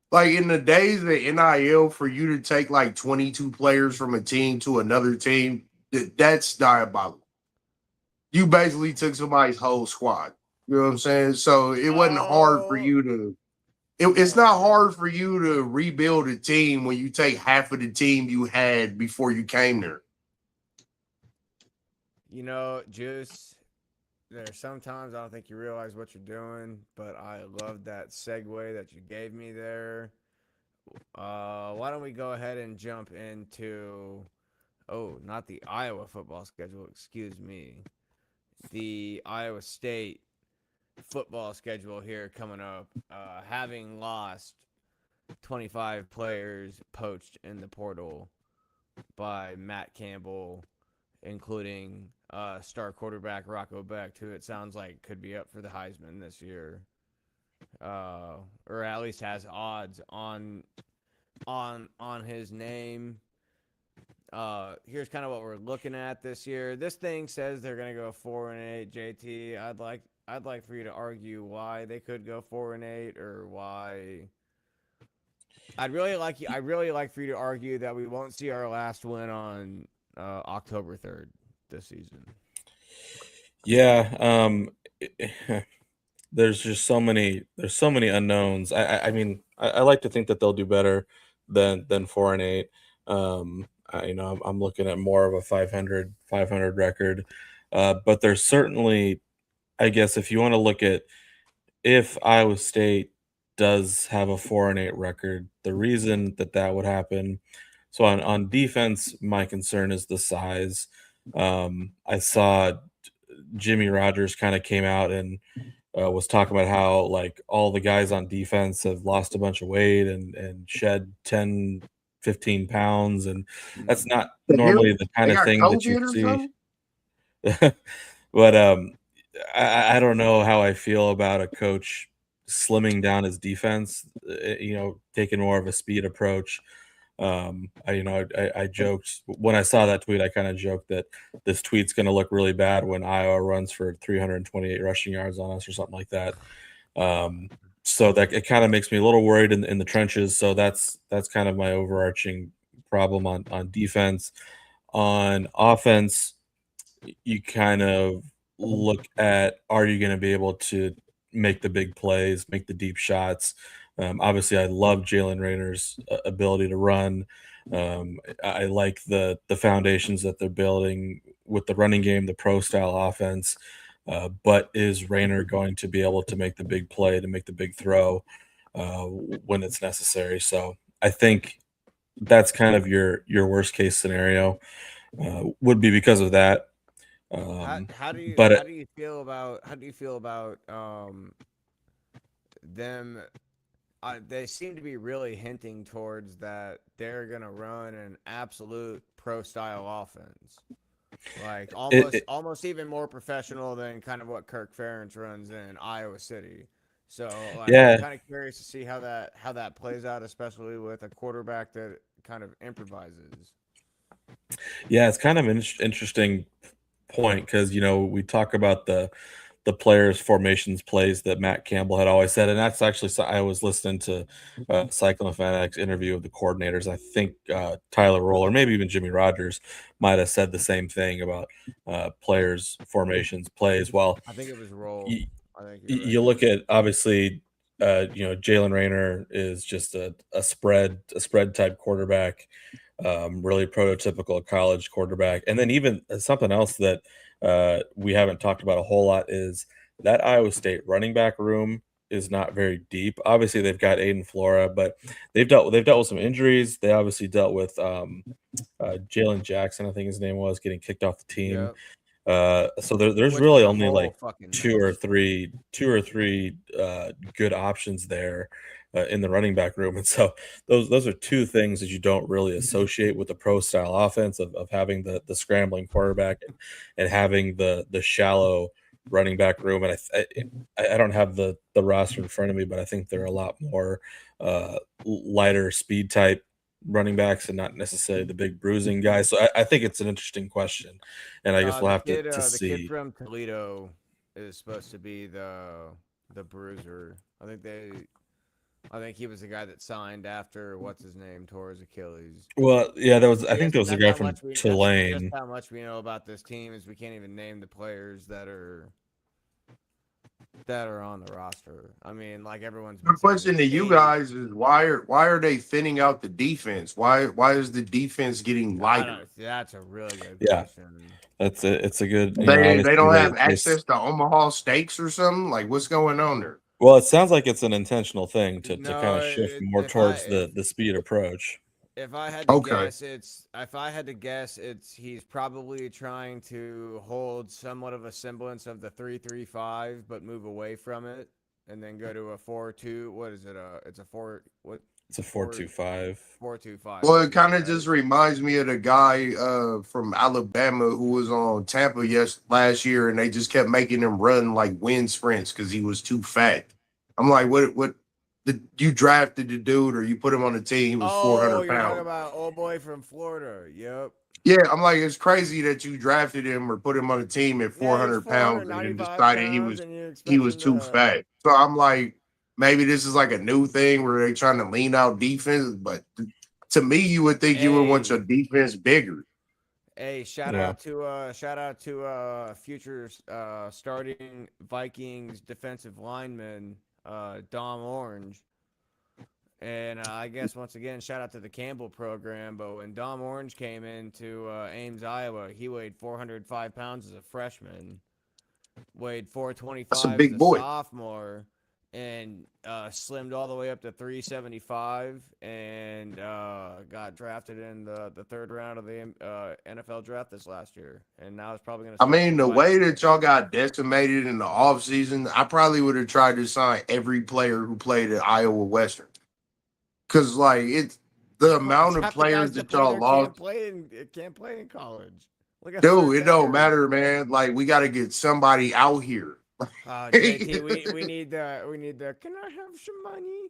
Like, in the days of NIL, for you to take like 22 players from a team to another team, that's diabolical. You basically took somebody's whole squad. You know what I'm saying? So it wasn't hard for you to it's not hard for you to rebuild a team when you take half of the team you had before you came there. You know, Juice, there's sometimes I don't think you realize what you're doing, but I love that segue that you gave me there. Why don't we go ahead and jump into, not the Iowa football schedule, excuse me. The Iowa State football schedule here coming up, having lost 25 players poached in the portal by Matt Campbell, including star quarterback Rocco Becht, who it sounds like could be up for the Heisman this year, or at least has odds on his name. Here's kind of what we're looking at this year. This thing says they're going to go 4-8. JT, I'd like for you to argue why they could go 4-8, or why. I'd really like for you to argue that we won't see our last win on October 3rd this season. Yeah, there's just so many unknowns. I mean, I like to think that they'll do better than 4-8. I'm looking at more of a 500 record, but there's certainly, I guess, if you want to look at if Iowa State does have a 4-8 record, the reason that would happen. So on defense, my concern is the size. I saw Jimmy Rogers kind of came out and was talking about how like all the guys on defense have lost a bunch of weight and shed 10, 15 pounds. And that's not normally the kind of thing that you see. But I don't know how I feel about a coach slimming down his defense, taking more of a speed approach. I joked when I saw that tweet, I kind of joked that this tweet's going to look really bad when Iowa runs for 328 rushing yards on us or something like that. So that it kind of makes me a little worried in the trenches. So that's kind of my overarching problem on defense. On offense, you kind of look at, are you going to be able to make the big plays, make the deep shots? Obviously, I love Jalen Raynor's ability to run. I like the foundations that they're building with the running game, the pro style offense. But is Rayner going to be able to make the big play, to make the big throw when it's necessary? So I think that's kind of your worst case scenario, would be because of that. How do you But feel about them? They seem to be really hinting towards that they're gonna run an absolute pro style offense, like it, almost even more professional than kind of what Kirk Ferentz runs in Iowa City. So like I'm yeah, kind of curious to see how that plays out, especially with a quarterback that kind of improvises. yeah, it's kind of an interesting point because we talk about the players formations plays that Matt Campbell had always said, and that's actually, I was listening to Cyclone Fanatics interview of the coordinators. I think Tyler Roll or maybe even Jimmy Rogers might have said the same thing about players formations plays. Well, I think it was Roll. you, I think you're you right. look at, obviously, Jalen Rayner is just a spread type quarterback, really prototypical college quarterback. And then even something else that we haven't talked about a whole lot is that Iowa State running back room is not very deep. Obviously, they've got Aiden Flora, but they've dealt with some injuries. They obviously dealt with Jalen Jackson, I think his name was, getting kicked off the team. Yep. So there's Which really was a only whole like fucking two or mess. three good options there in the running back room, and so those are two things that you don't really associate with the pro style offense of having the scrambling quarterback and having the shallow running back room. And I don't have the roster in front of me, but I think there are a lot more lighter speed type running backs and not necessarily the big bruising guys. So I think it's an interesting question, and I guess we'll have to The kid see. from Toledo is supposed to be the bruiser. I think he was the guy that signed after what's his name tore his Achilles. Well, yeah, I I think guess there was a that's guy how from much we that's just Tulane. how much we know about this team is we can't even name the players that are on the roster. I mean, like everyone's The been saying, question it's to you State. guys is why are they thinning out the defense? Why is the defense getting I lighter? don't. That's a really good Yeah, question. it's a good, They obviously don't they have they access to Omaha steaks or something? Like what's going on there? well, it sounds like it's an intentional thing to kind No, of shift more towards the speed approach. if I had to Okay. guess, it's he's probably trying to hold somewhat of a semblance of the 3-3-5, but move away from it, and then go to a 4-2. What is it? It's a four. What It's a four four two five. 4-2-5? Well, it Okay, kind of yeah. just reminds me of the guy from Alabama who was on Tampa last year, and they just kept making him run like wind sprints because he was too fat. I'm like, what? You drafted the dude, or you put him on the team? He was Oh, 400 you're talking pounds. about old boy from Florida. Yep. Yeah, I'm like, it's crazy that you drafted him or put him on the team at Yeah, he's 400 pounds and then 495 decided pounds, and you he expect was him too to. fat. So I'm like, maybe this is like a new thing where they're trying to lean out defense, but to me, you would think you would want your Hey, defense bigger. hey! Yeah. Shout out to future starting Vikings defensive lineman Dom Orange. And I guess once again, shout out to the Campbell program. But when Dom Orange came into Ames, Iowa, he weighed 405 pounds as a freshman, weighed That's a 425 as big a boy. sophomore, and slimmed all the way up to 375, and got drafted in the third round of the NFL draft this last year. And now it's probably going to I start mean, some the way Vikings. that y'all got decimated in the offseason, I probably would have tried to sign every player who played at Iowa Western. Because, like, it's the It's amount of got the players guys to that play y'all there lost. can't play in college. Look at Hunter Dude, it don't Decker. matter, man. Like, we got to get somebody out here. JT, we need the. Can I have some money?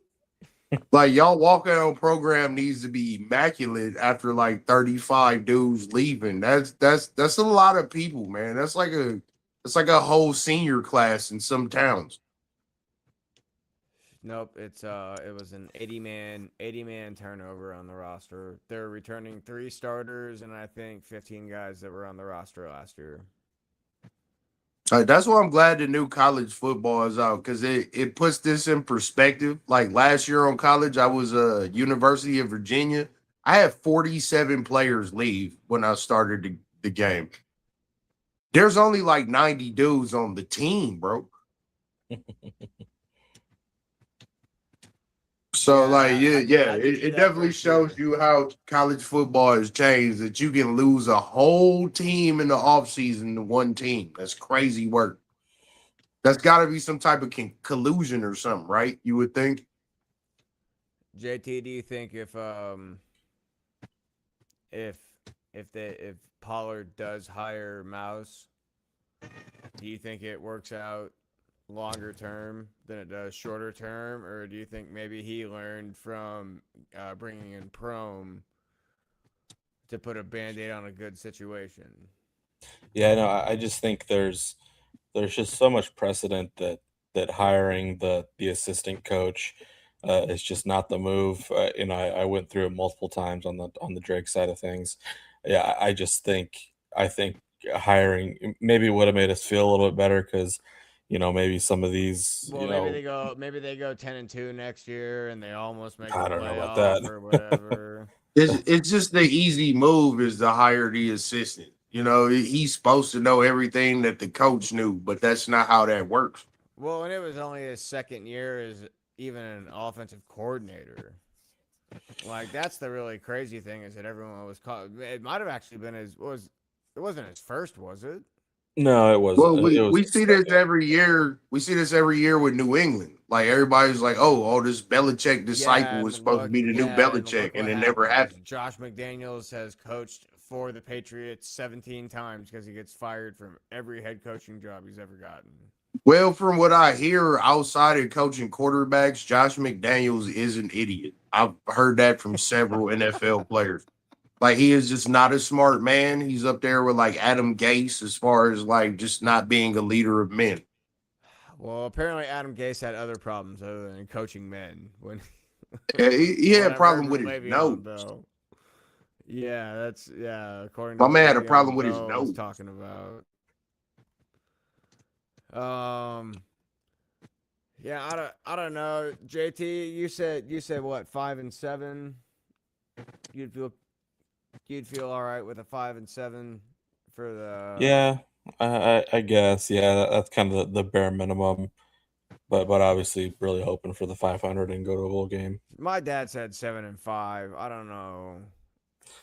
Like y'all walkout program needs to be immaculate after like 35 dudes leaving. That's a lot of people, man. That's like a whole senior class in some towns. Nope, it was an 80-man turnover on the roster. They're returning 3 starters and I think 15 guys that were on the roster last year. That's why I'm glad the new college football is out because it puts this in perspective. Like last year on college, I was University of Virginia. I had 47 players leave when I started the game. There's only like 90 dudes on the team, bro. So it definitely shows you how college football has changed, that you can lose a whole team in the offseason to one team. That's crazy work. That's got to be some type of collusion or something, right? You would think. JT, do you think if Pollard does hire Mouse, do you think it works out longer term than it does shorter term, or do you think maybe he learned from bringing in Prom to put a Band-Aid on a good situation? Yeah, no, I just think there's just so much precedent that hiring the assistant coach is just not the move. I went through it multiple times on the Drake side of things. Yeah, I think hiring maybe would have made us feel a little bit better because maybe some of these. Well, maybe they go 10-2 next year, and they almost make the I don't know about playoff that. or whatever. It's just the easy move is to hire the assistant. He's supposed to know everything that the coach knew, but that's not how that works. Well, and it was only his second year as even an offensive coordinator. Like that's the really crazy thing is that everyone was caught. It might have actually been it wasn't his first, was it? No, it wasn't. Well, It was we see this every year. We see this every year with New England. Like everybody's like, "Oh, this Belichick disciple was supposed to be the new Belichick," and it never happened. Josh McDaniels has coached for the Patriots 17 times because he gets fired from every head coaching job he's ever gotten. Well, from what I hear, outside of coaching quarterbacks, Josh McDaniels is an idiot. I've heard that from several NFL players. Like he is just not a smart man. He's up there with like Adam Gase as far as like just not being a leader of men. Well, apparently Adam Gase had other problems other than coaching men. When he had a problem with his nose. Bell. Yeah, according My to man had a Le'Veon problem with his Bell nose. was talking about. Yeah, I don't know. JT, you said what, 5-7? You'd feel all right with a 5-7 for the. Yeah, I guess. Yeah, that's kind of the bare minimum. But obviously, really hoping for the 500 and go to a bowl game. My dad said 7-5. I don't know.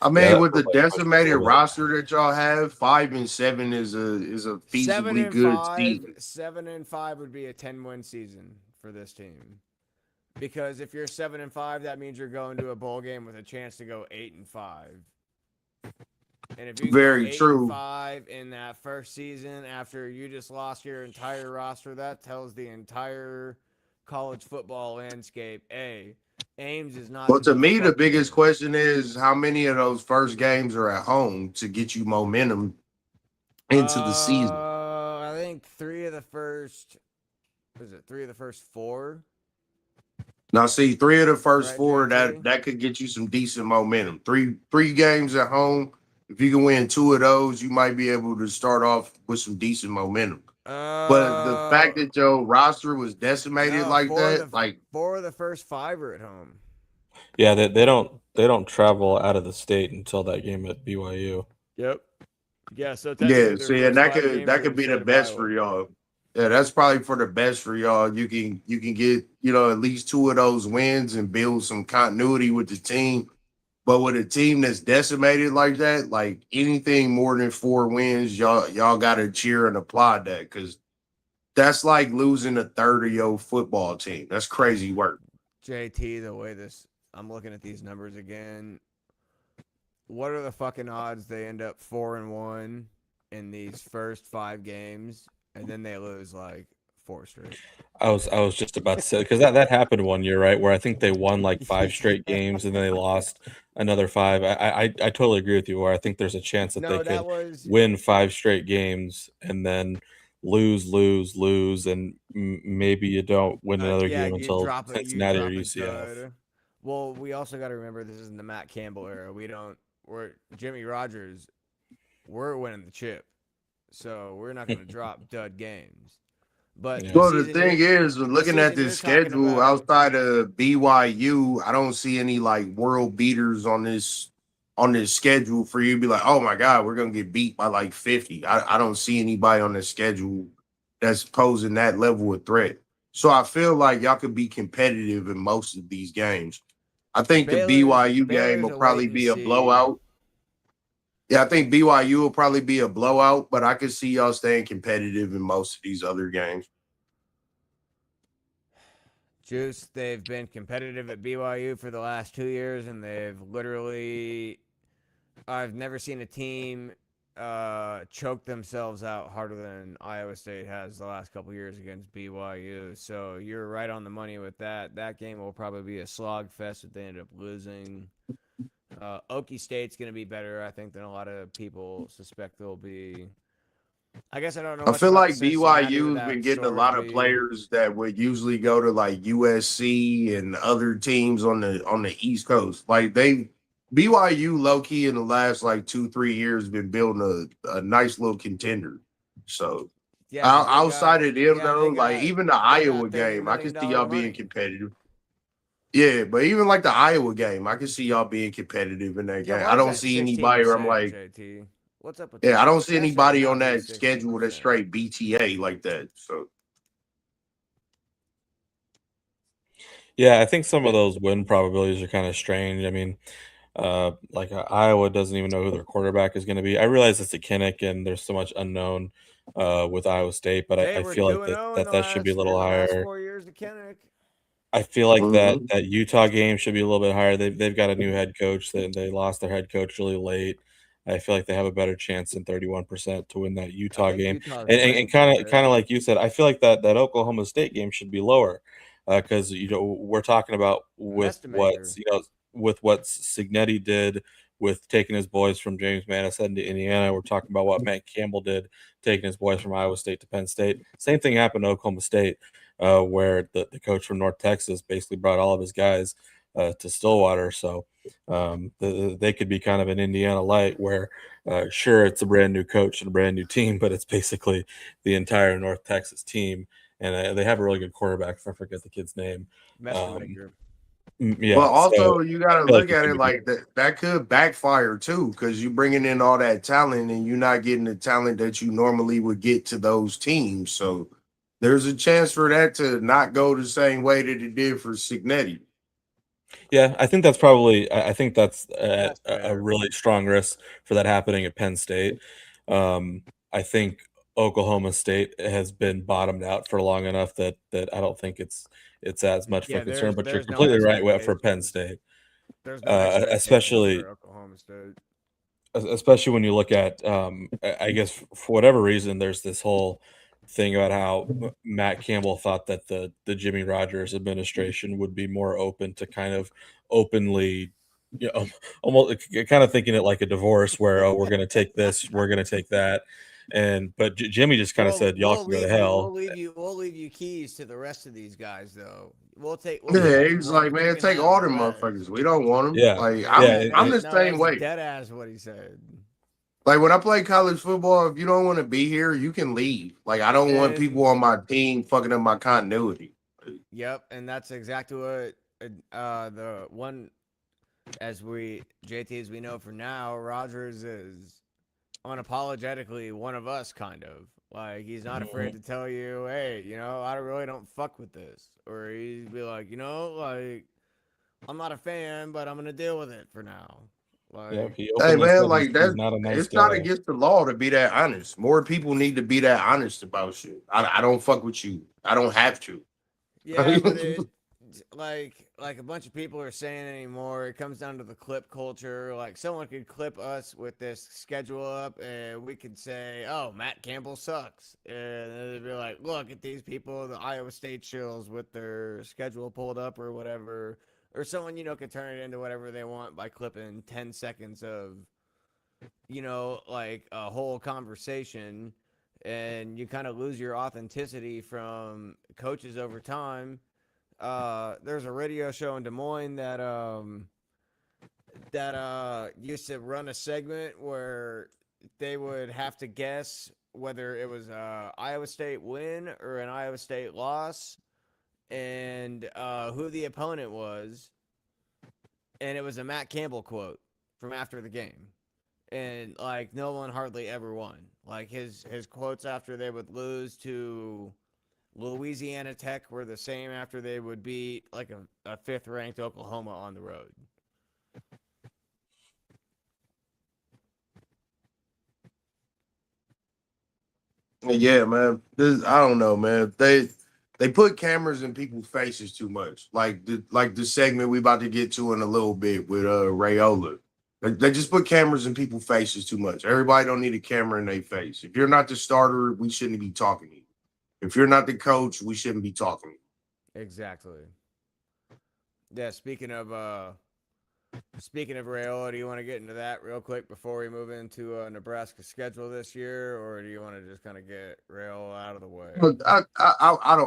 I mean, with the decimated roster that y'all have, 5-7 is a feasibly good season. 7-5 would be a 10-win season for this team. Because if you're 7-5, that means you're going to a bowl game with a chance to go 8-5. And if you Very go true. 8-5 in that first season after you just lost your entire roster, that tells the entire college football landscape, Ames is not. Well, to me, the biggest question is how many of those first games are at home to get you momentum into the season. I think 3 of the first 4? Now, see, 3 of the first Right, 4 that could get you some decent momentum. Three games at home. If you can win 2 of those, you might be able to start off with some decent momentum. But the fact that your roster was decimated like that, like 4 of the first 5 are at home. Yeah, they don't travel out of the state until that game at BYU. Yep. Yeah. So see, and that could be the best for y'all. Yeah, that's probably for the best for y'all. You can get at least 2 of those wins and build some continuity with the team. But with a team that's decimated like that, like anything more than 4 wins, y'all got to cheer and applaud that because that's like losing a third of your football team. That's crazy work. JT, I'm looking at these numbers again. What are the fucking odds they end up 4-1 in these first 5 games, and then they lose like 4 straight? I was just about to say because that happened one year, right? Where I think they won like 5 straight games and then they lost another 5. I totally agree with you. Where I think there's a chance that they could win 5 straight games and then lose, and maybe you don't win another Yeah, game you until drop it. You Cincinnati or drop a UCF. dud. Well, we also got to remember this is in the Matt Campbell era. We're Jimmy Rogers. We're winning the chip, so we're not going to drop dud games. But Yeah. the Well, the season thing you're is, when the looking at season this you're talking schedule about, outside of BYU, I don't see any like world beaters on this schedule for you to be like, oh my God, we're gonna get beat by like 50. I don't see anybody on this schedule that's posing that level of threat. So I feel like y'all could be competitive in most of these games. I think the BYU game Baylor's will a wait probably and be a see. blowout. Yeah, I think BYU will probably be a blowout, but I could see y'all staying competitive in most of these other games. Juice, they've been competitive at BYU for the last 2 years, and they've literally. I've never seen a team choke themselves out harder than Iowa State has the last couple years against BYU. So you're right on the money with that. That game will probably be a slog fest if they end up losing. Okie State's going to be better, I think, than a lot of people suspect they'll be. I guess I don't know I much feel about like Cincinnati BYU's without been getting a lot of Sorsby. players that would usually go to like USC and other teams on the East Coast. Like they BYU low key in the last like 2-3 years been building a nice little contender. So Yeah, because outside of them though, like even the they got Iowa thirty game, I million can see dollar y'all being money. competitive. Yeah, but even like the Iowa game, I can see y'all being competitive in that Yeah, game. why I is don't that see sixteen anybody where I'm percent, like, JT? What's up with yeah, I that? don't see That should anybody on not be that sixteen schedule that's percent. straight BTA like that. So Yeah, I think some of those win probabilities are kind of strange. I mean, like Iowa doesn't even know who their quarterback is going to be. I realize it's a Kinnick and there's so much unknown with Iowa State, but They I were feel like 2-0 that should be a in little the last higher. 4 years of Kinnick. I feel like that mhm. that Utah game should be a little bit higher. They've got a new head coach. They lost their head coach really late. I feel like they have a better chance than 31% to win that I Utah think game. Utah's And ranked kind of higher. like you said, I feel like that Oklahoma State game should be lower because we're talking about Mestamaker. with what Signetti did with taking his boys from James Madison to Indiana. We're talking about what Matt Campbell did taking his boys from Iowa State to Penn State. Same thing happened to Oklahoma State where the coach from North Texas basically brought all of his guys to Stillwater. So they could be kind of an Indiana light where, sure, it's a brand new coach and a brand new team, but it's basically the entire North Texas team. And they have a really good quarterback. If I forget the kid's name. Um, Mestamaker. But yeah. So also you got to I feel like look it at could it be like different. that. That could backfire too, because you bringing in all that talent and you're not getting the talent that you normally would get to those teams. So there's a chance for that to not go the same way that it did for Signetti. Yeah, I think that's probably. I think that's That's a fair. really strong risk for that happening at Penn State. I think Oklahoma State has been bottomed out for long enough that I don't think it's as much of a Yeah, concern. But you're there's no completely right for Penn expectations. State, There's no expectations especially for Oklahoma State. especially when you look at I guess for whatever reason there's this whole thing about how Matt Campbell thought that the Jimmy Rogers administration would be more open to kind of openly almost kind of thinking it like a divorce where oh we're going to take this we're going to take that and but Jimmy just kind of Well, said y'all can go to hell. we'll leave you keys to the rest of these guys, though. We'll Yeah, take Yeah, you he's one, like, but you man, can take have all the them rest. motherfuckers. We don't want them. yeah, Like yeah, I'm the No, same that's way. dead ass what he said. Like when I play college football, if you don't want to be here, you can leave. Like I don't want And people on my team fucking up my continuity. yep, and that's exactly what the one as we JT as we know for now, Rogers is unapologetically one of us, kind of. Like he's not afraid Mhm. to tell you, hey, I really don't fuck with this, or he'd be like, like I'm not a fan, but I'm gonna deal with it for now. Yeah, Like, he Hey openly man, said like he's that, not a nice it's not guy. against the law to be that honest. More people need to be that honest about shit. I don't fuck with you. I don't have to. yeah, but it like a bunch of people are saying anymore. It comes down to the clip culture. Like someone could clip us with this schedule up, and we could say, "Oh, Matt Campbell sucks," and then they'd be like, "Look at these people, the Iowa State chills with their schedule pulled up or whatever." Or someone could turn it into whatever they want by clipping 10 seconds of like a whole conversation, and you kind of lose your authenticity from coaches over time. There's a radio show in Des Moines that used to run a segment where they would have to guess whether it was a Iowa State win or an Iowa State loss, and who the opponent was, and it was a Matt Campbell quote from after the game, and like no one hardly ever won. Like his quotes after they would lose to Louisiana Tech were the same after they would beat like a fifth ranked Oklahoma on the road. Yeah, man. I don't know, man. They put cameras in people's faces too much. Like the segment we about to get to in a little bit with Raiola. They just put cameras in people's faces too much. Everybody don't need a camera in their face. If you're not the starter, we shouldn't be talking to you. If you're not the coach, we shouldn't be talking to you. Exactly. Yeah, speaking of Raiola, do you want to get into that real quick before we move into Nebraska schedule this year, or do you want to just kind of get Raiola out of the way? Look, I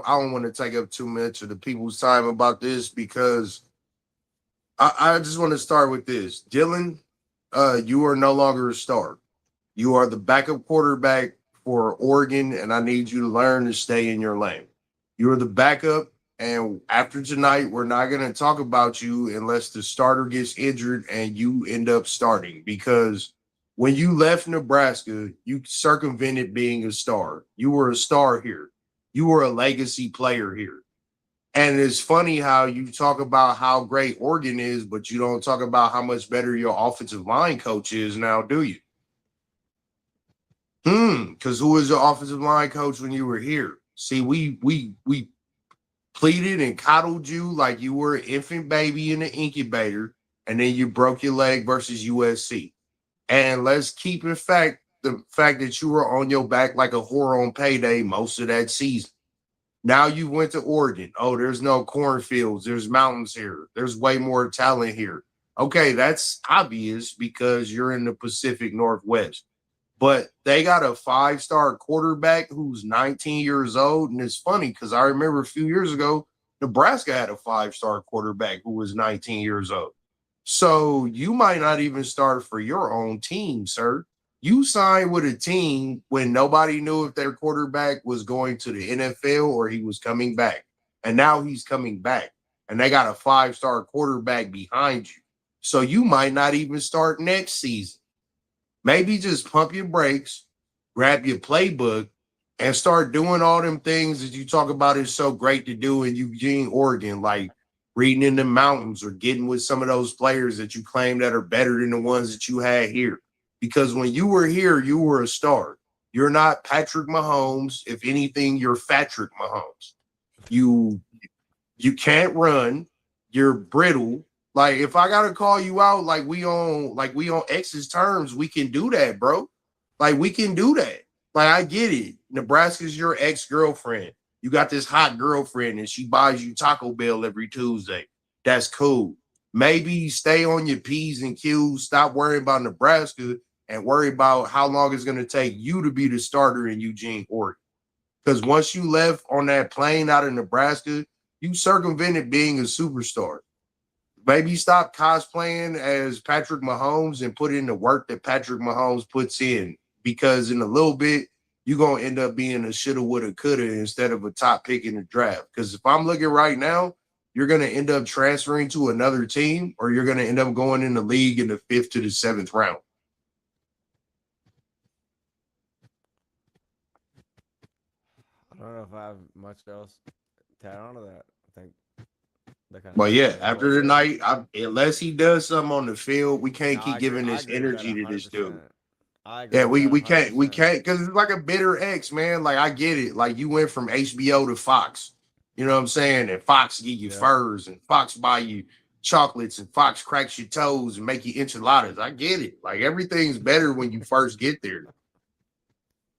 don't want to take up too much of the people's time about this because I just want to start with this. Dylan, you are no longer a star. You are the backup quarterback for Oregon, and I need you to learn to stay in your lane. You are the backup, and after tonight, we're not going to talk about you unless the starter gets injured and you end up starting. Because when you left Nebraska, you circumvented being a star. You were a star here. You were a legacy player here. And it's funny how you talk about how great Oregon is, but you don't talk about how much better your offensive line coach is now, do you? Because who was your offensive line coach when you were here? See, we pleaded and coddled you like you were an infant baby in the incubator, and then you broke your leg versus USC. And let's keep in fact the fact that you were on your back like a whore on payday most of that season. Now you went to Oregon. Oh, there's no cornfields. There's mountains here. There's way more talent here. Okay, that's obvious because you're in the Pacific Northwest. But they got a 5-star quarterback who's 19 years old. And it's funny because I remember a few years ago, Nebraska had a 5-star quarterback who was 19 years old. So you might not even start for your own team, sir. You signed with a team when nobody knew if their quarterback was going to the NFL or he was coming back. And now he's coming back. And they got a 5-star quarterback behind you. So you might not even start next season. Maybe just pump your brakes, grab your playbook, and start doing all them things that you talk about is so great to do in Eugene, Oregon, like reading in the mountains or getting with some of those players that you claim that are better than the ones that you had here. Because when you were here, you were a star. You're not Patrick Mahomes. If anything, you're Fatrick Mahomes. You can't run. You're brittle. Like, if I gotta call you out like we on X's terms, we can do that, bro. Like, we can do that. Like, I get it. Nebraska's your ex-girlfriend. You got this hot girlfriend and she buys you Taco Bell every Tuesday. That's cool. Maybe stay on your P's and Q's. Stop worrying about Nebraska and worry about how long it's going to take you to be the starter in Eugene, Oregon. Because once you left on that plane out of Nebraska, you circumvented being a superstar. Maybe stop cosplaying as Patrick Mahomes and put in the work that Patrick Mahomes puts in. Because in a little bit, you're going to end up being a shoulda, woulda, coulda instead of a top pick in the draft. Because if I'm looking right now, you're going to end up transferring to another team or you're going to end up going in the league in the 5th to the 7th round. I don't know if I have much else to add on to that. I think But yeah, after the night, unless he does something on the field, we can't keep giving this I agree with energy that to this dude. 100%. I agree Yeah, with we that can't because it's like a bitter ex, man. Like, I get it. Like, you went from HBO to Fox. You know what I'm saying? And Fox give you furs and Fox buy you chocolates and Fox cracks your toes and make you enchiladas. I get it. Like, everything's better when you first get there.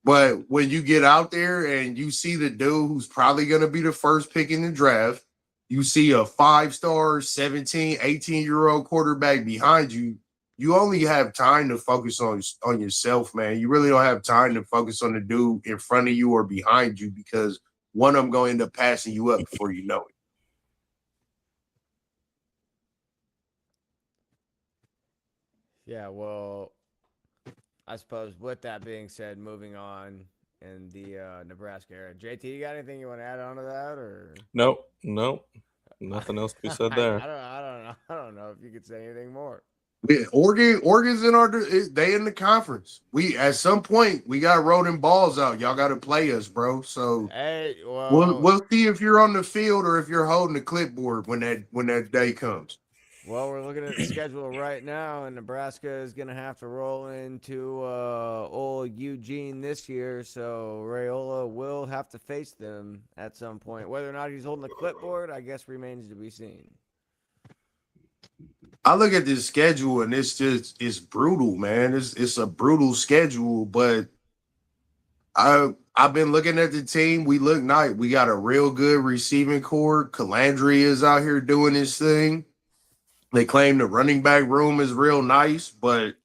But when you get out there and you see the dude who's probably going to be the first pick in the draft, you see a 5-star, 17, 18-year-old quarterback behind you, you only have time to focus on yourself, man. You really don't have time to focus on the dude in front of you or behind you because one of them going to end up passing you up before you know it. Yeah, well, I suppose with that being said, moving on in the Nebraska era, JT, you got anything you want to add on to that, or Nope. Nothing else to be said there. I don't know if you could say anything more. Yeah, Oregon's in they in the conference. We at some point we got rolling balls out. Y'all got to play us, bro. So Hey, well, we'll see if you're on the field or if you're holding the clipboard when that day comes. well, we're looking at the schedule right now, and Nebraska is going to have to roll into old Eugene this year, so Raiola will have to face them at some point. Whether or not he's holding the clipboard, I guess remains to be seen. I look at this schedule and it's brutal, man. It's a brutal schedule, but I've been looking at the team. We look nice. We got a real good receiving core. Calandry is out here doing his thing. They claim the running back room is real nice, but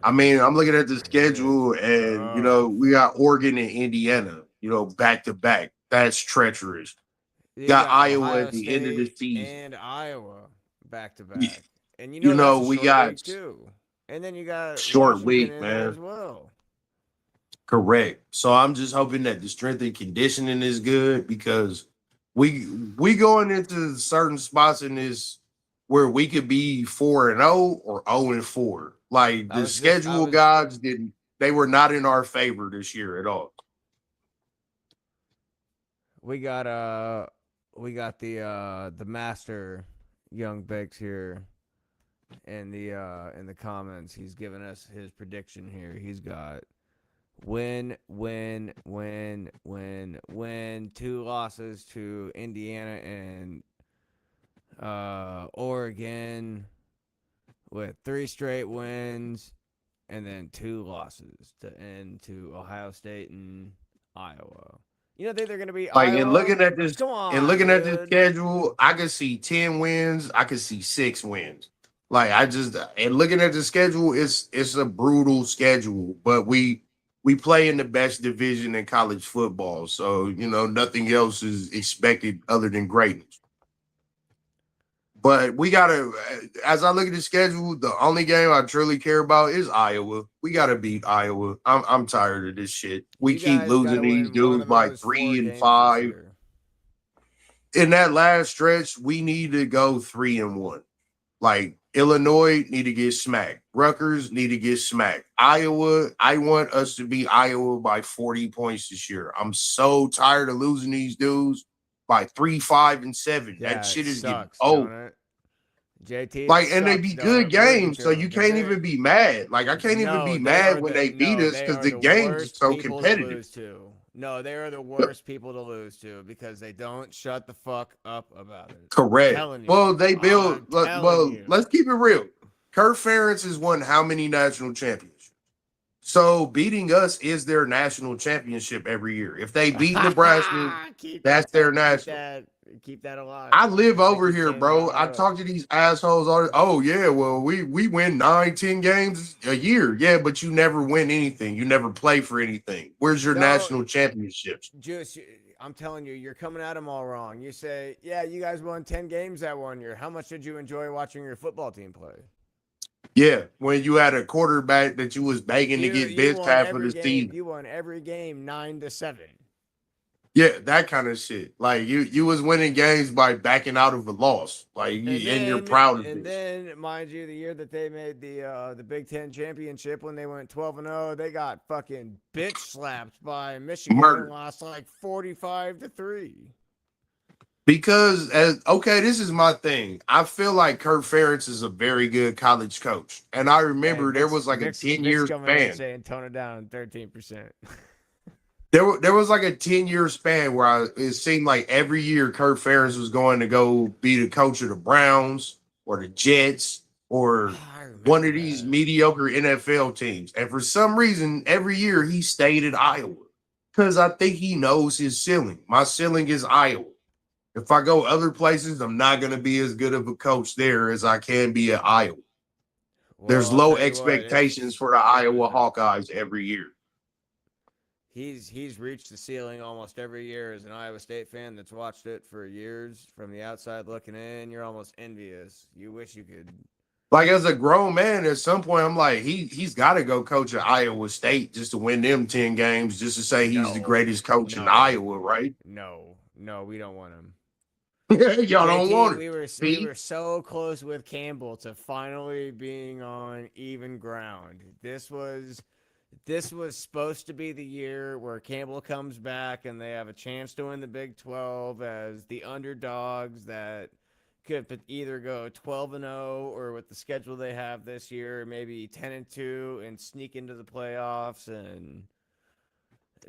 I mean, I'm looking at the schedule and we got Oregon and Indiana, back to back. That's treacherous. You got Iowa Ohio at the end of the State season. and Iowa back to back. Yeah. And We that's a short got week too. And then you got short Washington week, in there man. as well. Correct. So I'm just hoping that the strength and conditioning is good because we going into certain spots in this where we could be 4-0 or 0-4. Like the schedule gods they were not in our favor this year at all. We got the master Young Bakes here in the comments. He's given us his prediction here. He's got win, 2 losses to Indiana and Oregon with 3 straight wins and then 2 losses to end to Ohio State and Iowa. You don't think they're going to be like Iowa? and looking at this Come on, and looking at dude. this schedule, I could see 10 wins, I could see 6 wins. Like and looking at the schedule, it's a brutal schedule, but we play in the best division in college football. So, nothing else is expected other than greatness. But we gotta, as I look at the schedule, the only game I truly care about is Iowa. We gotta beat Iowa. I'm tired of this shit. We keep losing these dudes by 3 and 5. In that last stretch, we need to go 3-1. Like Illinois need to get smacked. Rutgers need to get smacked. Iowa, I want us to beat Iowa by 40 points this year. I'm so tired of losing these dudes by 3, 5, and 7. Yeah, that shit is sucks, getting old. JT, Like, and they be good games, so you can't even be mad. Like, I can't even be mad when they beat us because the games are so competitive. No, they are the worst people to lose to because they don't shut the fuck up about it. Correct. Well, they build. Let's keep it real. Kirk Ferentz has won how many national championships? So beating us is their national championship every year. If they beat Nebraska, that's their national. Keep that alive. I live over here, bro. I talk to these assholes all. Oh yeah, well we win 9, 10 games a year. Yeah, but you never win anything. You never play for anything. Where's your national championships? Just, I'm telling you, you're coming at them all wrong. You say, yeah, you guys won 10 games that one year. How much did you enjoy watching your football team play? Yeah, when you had a quarterback that you was begging to get bench half of the season. You won every game 9-7. Yeah, that kind of shit. Like you was winning games by backing out of a loss. Like you're proud of it. And then, mind you, the year that they made the Big Ten championship when they went 12-0, they got fucking bitch slapped by Michigan and lost like 45-3. Because this is my thing. I feel like Kirk Ferentz is a very good college coach, and I remember there was like a 10-year span. Saying tone it down 13%. There was like a 10-year span where it seemed like every year Kirk Ferentz was going to go be the coach of the Browns or the Jets or one of these mediocre NFL teams. And for some reason, every year he stayed at Iowa because I think he knows his ceiling. My ceiling is Iowa. If I go other places, I'm not going to be as good of a coach there as I can be at Iowa. There's Well, I'll low tell you what, expectations for the Iowa Hawkeyes every year. he's reached the ceiling almost every year. As an Iowa State fan that's watched it for years from the outside looking in, you're almost envious. You wish you could. Like as a grown man, at some point, I'm like, he's got to go coach at Iowa State just to win them 10 games, just to say he's the greatest coach in Iowa, right? No, we don't want him. Y'all don't want it. We were so close with Campbell to finally being on even ground. This was supposed to be the year where Campbell comes back and they have a chance to win the Big 12 as the underdogs that could either go 12-0 or with the schedule they have this year, maybe 10-2 and sneak into the playoffs. And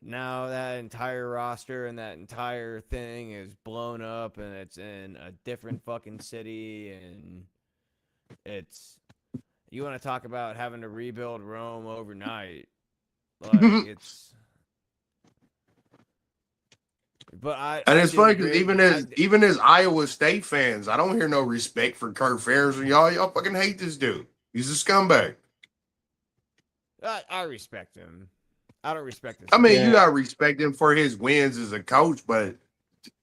now that entire roster and that entire thing is blown up and it's in a different fucking city. And you want to talk about having to rebuild Rome overnight. Like it's funny because even as Iowa State fans, I don't hear no respect for Kirk Ferentz. Y'all fucking hate this dude. He's a scumbag. I respect him. I don't respect this. I mean, you gotta respect him for his wins as a coach, but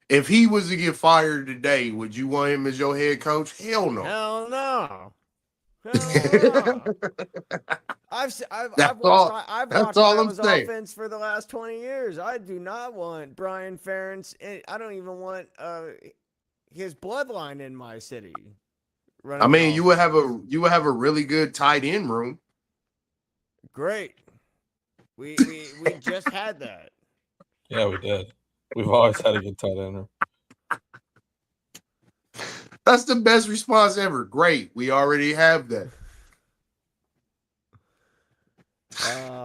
if he was to get fired today, would you want him as your head coach? Hell no. Hell no. I've watched Iowa's offense for the last 20 years. I do not want Brian Ferentz. I don't even want his bloodline in my city. I mean, you would have a really good tight end room. Great. We just had that. Yeah, we did. We've always had a good tight end room. That's the best response ever. Great. We already have that.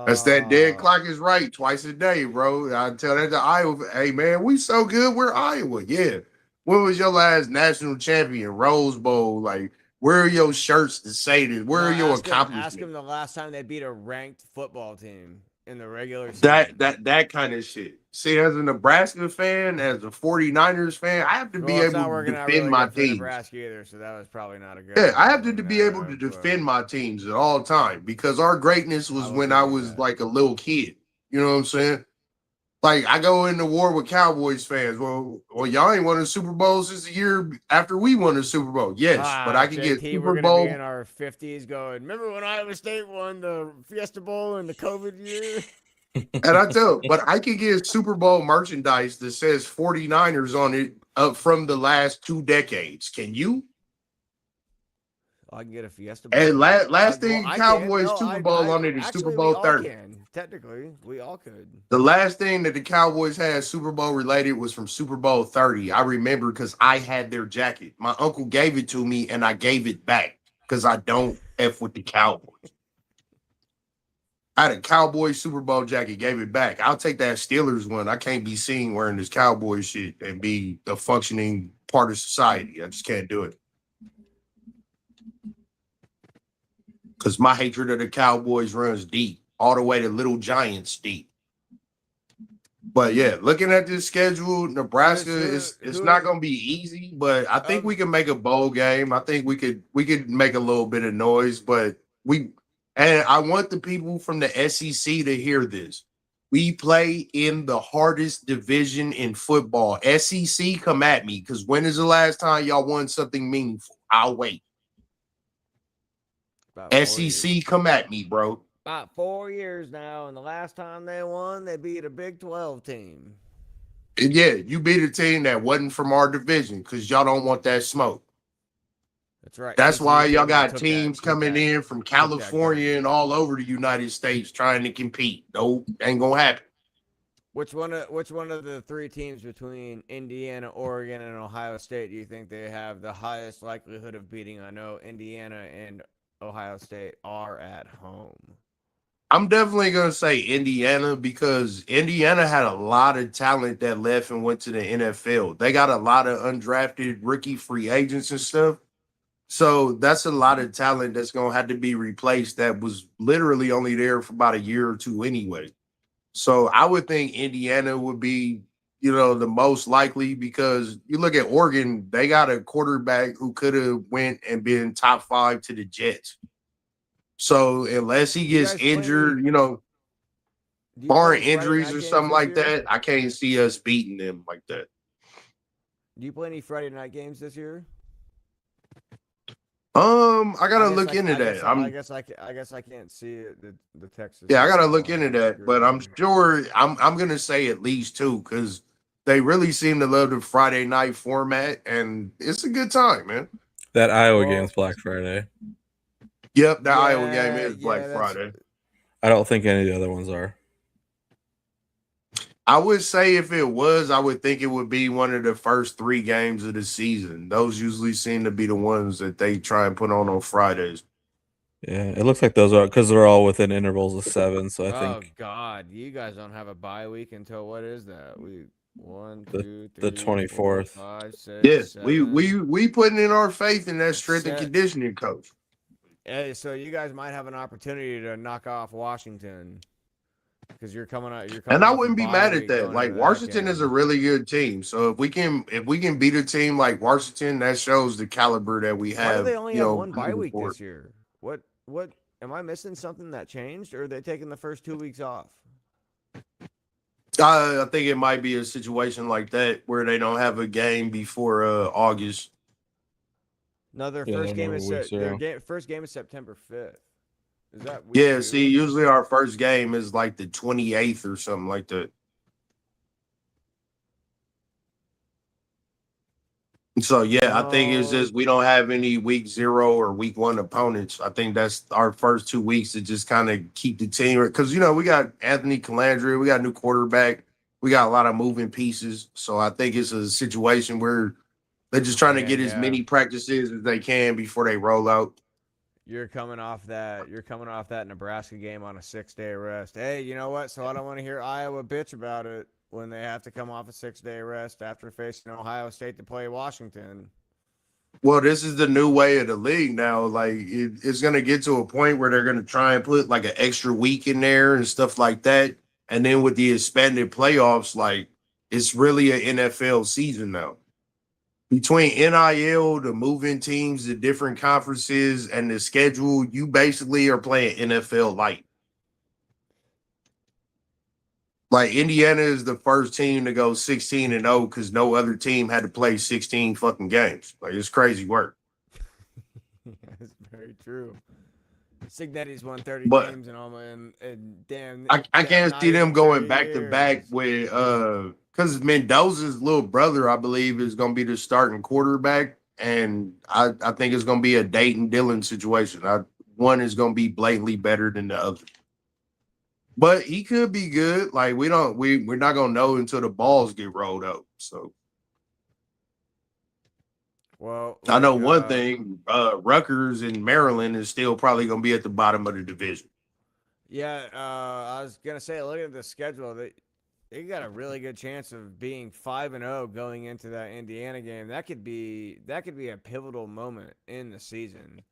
That's that dead clock is right twice a day, bro. I tell that to Iowa. Hey, man, we so good. We're Iowa. Yeah. When was your last national champion? Rose Bowl. Like, where are your shirts to say this? Where are your accomplishments? Ask him the last time they beat a ranked football team in the regular season. That kind of shit. See, as a Nebraska fan, as a 49ers fan, I have to be able to defend my teams. Nebraska either, so that was probably not a good. Yeah, I have to be able to defend my teams at all time because our greatness was when I was like a little kid. You know what I'm saying? Like I go into war with Cowboys fans. Well, y'all ain't won a Super Bowl since the year after we won a Super Bowl. Yes, but I can get Super Bowl. We're gonna be in our 50s going. Remember when Iowa State won the Fiesta Bowl in the COVID year? And I tell, but I can get Super Bowl merchandise that says 49ers on it up from the last 2 decades. Can you? I can get a Fiesta Bowl. And last thing Cowboys Super Bowl on it is Super Bowl 30. Technically, we all could. The last thing that the Cowboys had Super Bowl related was from Super Bowl 30. I remember because I had their jacket. My uncle gave it to me and I gave it back because I don't F with the Cowboys. I had a Cowboys Super Bowl jacket, gave it back. I'll take that Steelers one. I can't be seen wearing this Cowboy shit and be a functioning part of society. I just can't do it. Because my hatred of the Cowboys runs deep, all the way to Little Giants deep. But yeah, looking at this schedule, Nebraska it's not going to be easy, but I think we can make a bowl game. I think we could make a little bit of noise, but and I want the people from the SEC to hear this. We play in the hardest division in football. SEC, come at me, because when is the last time y'all won something meaningful? I'll wait. SEC, come at me, bro. About 4 years now, and the last time they won, they beat a Big 12 team. And yeah, you beat a team that wasn't from our division because y'all don't want that smoke. That's right. That's why y'all got teams coming in from California and all over the United States trying to compete. Nope, ain't gonna happen. Which one of the 3 teams between Indiana, Oregon, and Ohio State do you think they have the highest likelihood of beating? I know Indiana and Ohio State are at home. I'm definitely going to say Indiana because Indiana had a lot of talent that left and went to the NFL. They got a lot of undrafted rookie free agents and stuff. So that's a lot of talent that's going to have to be replaced that was literally only there for about a year or 2 anyway. So I would think Indiana would be, the most likely because you look at Oregon, they got a quarterback who could have went and been top 5 to the Jets. So unless he Do you gets guys play any? injured, Do you play barring any Friday injuries night or games something this like year? that, I can't see us beating them like that. Do you play any Friday night games this year? I I gotta guess look I, into I guess that. I guess I can't see it. The Texas Yeah, I gotta schedule look on into my that, but I'm screen. sure I'm gonna say at least two because they really seem to love the Friday night format, and it's a good time, man. That Iowa Well, game's Black Friday. Yep, the Iowa game yeah, is Black yeah, that's Friday. I don't think any of the other ones are. I would say if it was, I would think it would be one of the first 3 games of the season. Those usually seem to be the ones that they try and put on Fridays. Yeah, it looks like those are because they're all within intervals of 7. So I Oh think God, you guys don't have a bye week until what is that? We one, the two, the three, four, 24th. 5, 6, Yeah, we 7. we we putting in our faith in that strength and Set. conditioning coach. Hey, so you guys might have an opportunity to knock off Washington because you're coming out. You're And coming I off a wouldn't be bye mad at week that. going into Like that Washington is a game. really good team. So if we can beat a team like Washington, that shows the caliber that we Why do have, they only have one bye moving week forward. this year? What am I missing? Something that changed, or are they taking the first 2 weeks off? I think it might be a situation like that where they don't have a game before August. No, their Yeah, first they're game never is week their 0. first game is September 5th. Is that week Yeah, see, 2? usually our first game is like the 28th or something like that. So yeah, I think it's Oh, just we don't have any week 0 or week 1 opponents. I think that's our first 2 weeks to just kind of keep the team because we got Anthony Calandria, we got a new quarterback, we got a lot of moving pieces. So I think it's a situation where they're just trying to and get as yeah, many practices as they can before they roll out. you're coming off that. You're coming off that Nebraska game on a 6-day rest. Hey, you know what? So I don't want to hear Iowa bitch about it when they have to come off a 6-day rest after facing Ohio State to play Washington. Well, this is the new way of the league now. Like it's going to get to a point where they're going to try and put like an extra week in there and stuff like that. And then with the expanded playoffs, like it's really an NFL season now. Between NIL, the moving teams, the different conferences, and the schedule, you basically are playing NFL light. Like Indiana is the first team to go 16-0 because no other team had to play 16 fucking games. Like it's crazy work. That's very true. Signetti's won 30 But games and damn, I can't not see them even going 3 back to back years. with because Mendoza's little brother, I believe, is gonna be the starting quarterback. And I think it's gonna be a Dayton Dillon situation. One is gonna be blatantly better than the other. But he could be good. Like we're not gonna know until the balls get rolled out. So Well, I know like one thing, Rutgers in Maryland is still probably gonna be at the bottom of the division. yeah, I was gonna say, looking at the schedule, they got a really good chance of being 5-0 going into that Indiana game. That could be a pivotal moment in the season.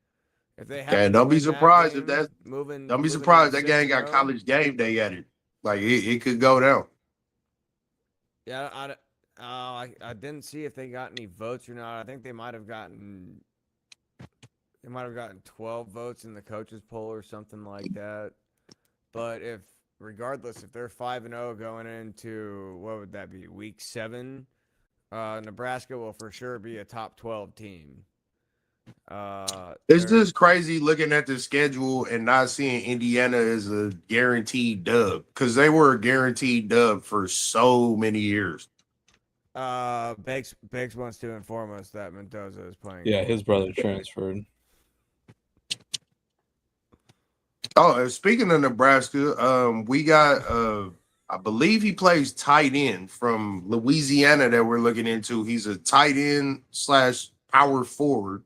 If they happen And to don't be win that surprised if game, that's don't be moving into surprised that six gang and got zero. college game day at it. Like it could go down. Yeah, I didn't see if they got any votes or not. I think they might have gotten 12 votes in the coaches poll or something like that. But regardless, if they're 5-0 going into what would that be, week 7, Nebraska will for sure be a top 12 team. It's They're just crazy looking at the schedule and not seeing Indiana as a guaranteed dub because they were a guaranteed dub for so many years. Bakes wants to inform us that Mendoza is playing Yeah, his brother quarterback. transferred. Oh, speaking of Nebraska, we got I believe he plays tight end from Louisiana that we're looking into. He's a tight end / power forward.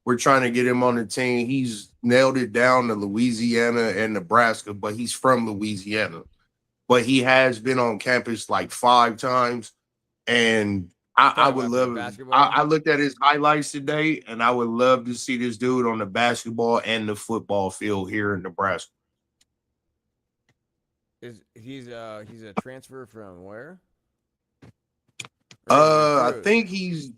We're trying to get him on the team. He's nailed it down to Louisiana and Nebraska, but he's from Louisiana. But he has been on campus like 5 times. And I Talking would about for the love basketball. I looked at his highlights today, and I would love to see this dude on the basketball and the football field here in Nebraska. He's a transfer from where? Or he's a I recruit? think he's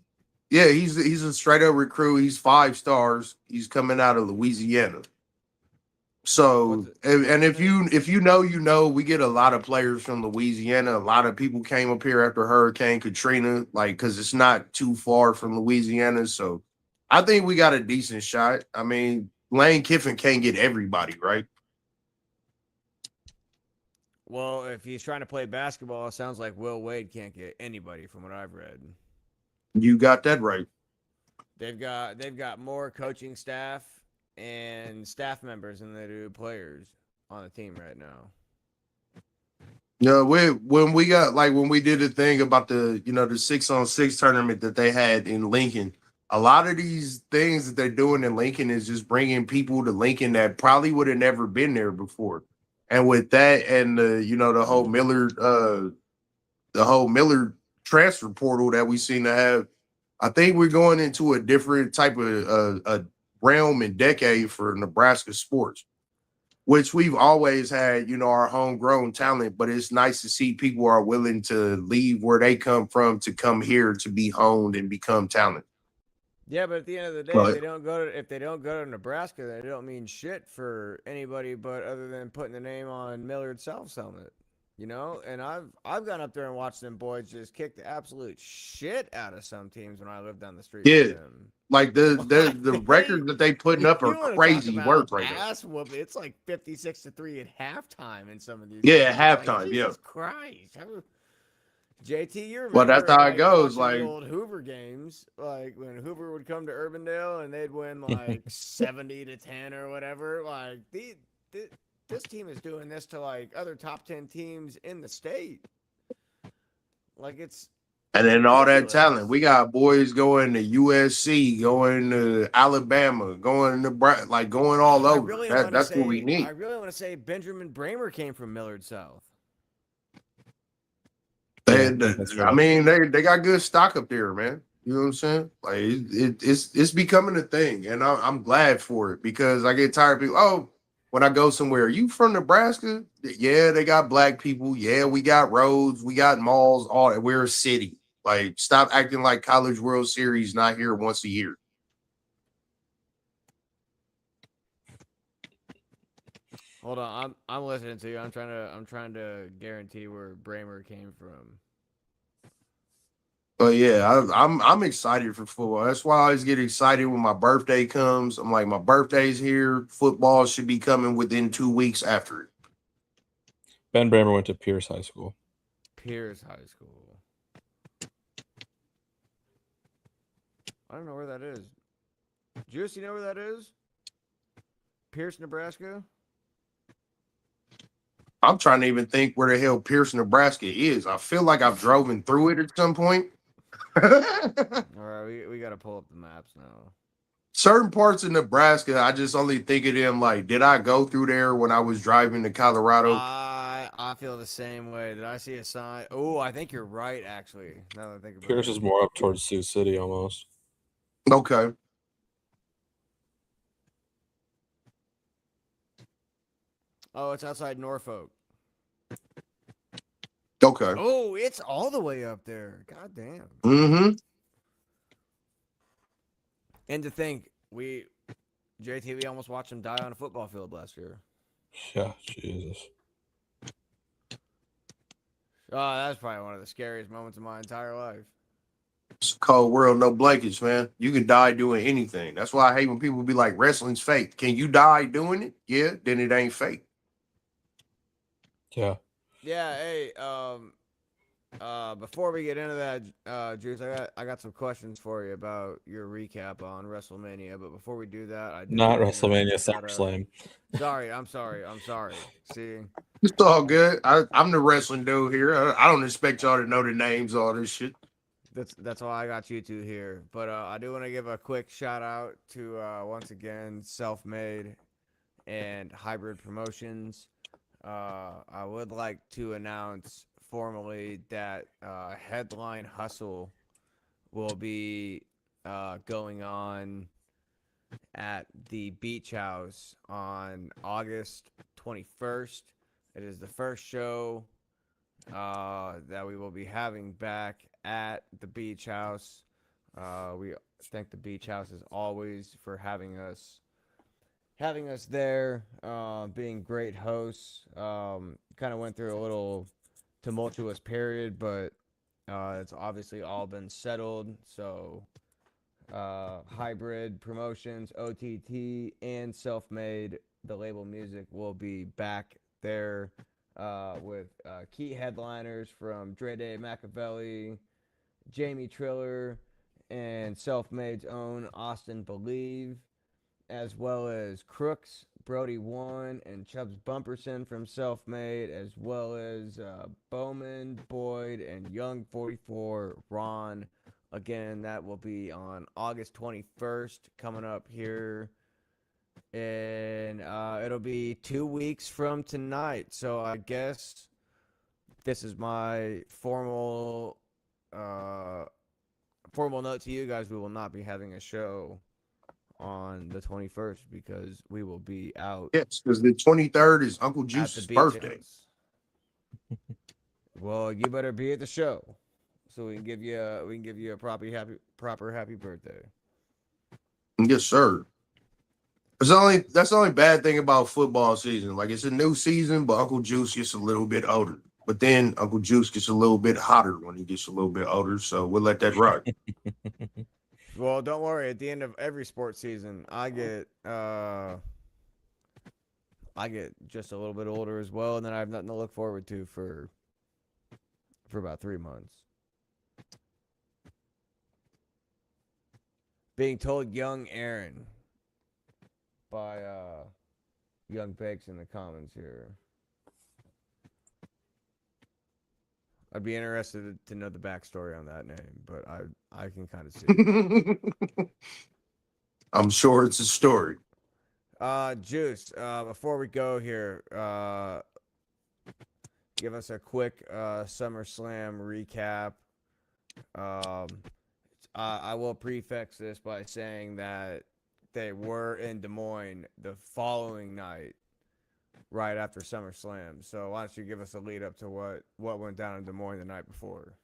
a straight up recruit. He's 5 stars. He's coming out of Louisiana. So, and if you know, we get a lot of players from Louisiana. A lot of people came up here after Hurricane Katrina, like because it's not too far from Louisiana. So, I think we got a decent shot. I mean, Lane Kiffin can't get everybody right. Well, if he's trying to play basketball, it sounds like Will Wade can't get anybody from what I've read. You got that right. They've got more coaching staff and staff members than they do players on the team right now. Yeah, when we did the thing about the the 6-on-6 tournament that they had in Lincoln, a lot of these things that they're doing in Lincoln is just bringing people to Lincoln that probably would have never been there before. And with that, and the whole Miller transfer portal that we seem to have, I think we're going into a different type of a realm and decade for Nebraska sports, which we've always had, our homegrown talent, but it's nice to see people are willing to leave where they come from to come here to be honed and become talent. Yeah, but at the end of the day, But if they don't go to Nebraska, they don't mean shit for anybody but other than putting the name on Millard Self's helmet. And I've gone up there and watched them boys just kick the absolute shit out of some teams when I lived down the street yeah, from them. like the records that they putting up are You want to talk crazy about work right now. ass whooping? It's like 56-3 at halftime in some of these. Yeah, games. It's halftime, like, yeah. Jesus Christ. JT, you remember Well, that's how it goes. watching the Like, old Hoover games, like when Hoover would come to Urbandale and they'd win like 70-10 or whatever. Like this team is doing this to like other top 10 teams in the state. Like it's and then all that ridiculous. talent. We got boys going to USC, going to Alabama, going to Nebraska, like going all over. That's what we I need. really want to say Benjamin Bramer came from Millard South. That's right. I mean, they got good stock up there, man. You know what I'm saying? Like it's becoming a thing, and I'm glad for it because I get tired of people. Oh, when I go somewhere, you from Nebraska? Yeah, they got black people. Yeah, we got roads, we got malls. All that. We're a city. Like, stop acting like College World Series not here once a year. Hold on, I'm listening to you. I'm trying to guarantee where Bramer came from. But yeah, I'm excited for football. That's why I always get excited when my birthday comes. I'm like, my birthday's here. Football should be coming within 2 weeks after it. Ben Bramer went to Pierce High School. Pierce High School. I don't know where that is. Juice, you know where that is? Pierce, Nebraska? I'm trying to even think where the hell Pierce, Nebraska is. I feel like I've driven through it at some point. All right, we got to pull up the maps now. Certain parts of Nebraska, I just only think of them like, did I go through there when I was driving to Colorado? I feel the same way. Did I see a sign? Oh, I think you're right, actually. Now that I think about Pierce it. is more up towards Sioux City almost. Okay. Oh, it's outside Norfolk. Okay. Oh, it's all the way up there. God damn. Mm-hmm. And to think, JT, we almost watched him die on a football field last year. Yeah, Jesus. Oh, that's probably one of the scariest moments of my entire life. It's a cold world, no blankets, man. You can die doing anything. That's why I hate when people be like, wrestling's fake. Can you die doing it? Yeah, then it ain't fake. Yeah. Yeah, hey, before we get into that, Juice, I got some questions for you about your recap on WrestleMania. But before we do that, I Not WrestleMania, SummerSlam. Sorry, I'm sorry. See, It's all good. I'm the wrestling dude here. I don't expect y'all to know the names, all this shit. that's why I got you two here. But I do want to give a quick shout out to once again Self-Made and Hybrid Promotions. I would like to announce formally that Headline Hustle will be going on at the Beach House on August 21st. It is the first show that we will be having back at the Beach House. We thank the Beach House as always for having us having us there, being great hosts. Kind of went through a little tumultuous period, but it's obviously all been settled. So hybrid promotions, OTT, and self-made, the label music will be back there with key headliners from Dre Day Machiavelli, Jamie Triller, and self-made's own Austin Believe, as well as Crooks, Brody One, and Chubbs Bumperson from Self-Made, as well as Bowman, Boyd, and Young 44, Ron. Again, that will be on August 21st, coming up here. And it'll be 2 weeks from tonight. So I guess this is my formal note to you guys. We will not be having a show on the 21st because we will be out. Yes, because the 23rd is Uncle at the Juice's beach birthday. house. Well, you better be at the show so we can give you a proper happy birthday. Yes, sir. That's the only bad thing about football season. Like, it's a new season, but Uncle Juice gets a little bit older. But then Uncle Juice gets a little bit hotter when he gets a little bit older. So we'll let that rock. Well, don't worry. At the end of every sports season, I get just a little bit older as well, and then I have nothing to look forward to for about 3 months. Being told young Aaron by Young Bakes in the comments here. I'd be interested to know the backstory on that name, but I can kind of see it. I'm sure it's a story. Juice, before we go here, give us a quick SummerSlam recap. I will prefix this by saying that they were in Des Moines the following night, right after SummerSlam. So why don't you give us a lead up to what went down in Des Moines the night before?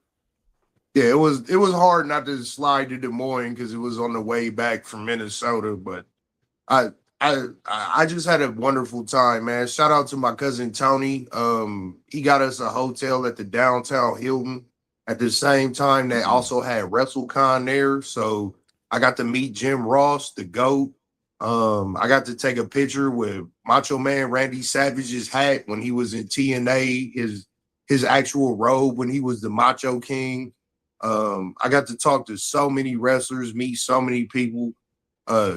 Yeah, it was hard not to slide to Des Moines because it was on the way back from Minnesota. But I just had a wonderful time, man. Shout out to my cousin Tony. He got us a hotel at the downtown Hilton. At the same time, they also had WrestleCon there, so I got to meet Jim Ross, the GOAT. I got to take a picture with Macho Man Randy Savage's hat when he was in TNA, his actual robe when he was the Macho King. I got to talk to so many wrestlers, meet so many people.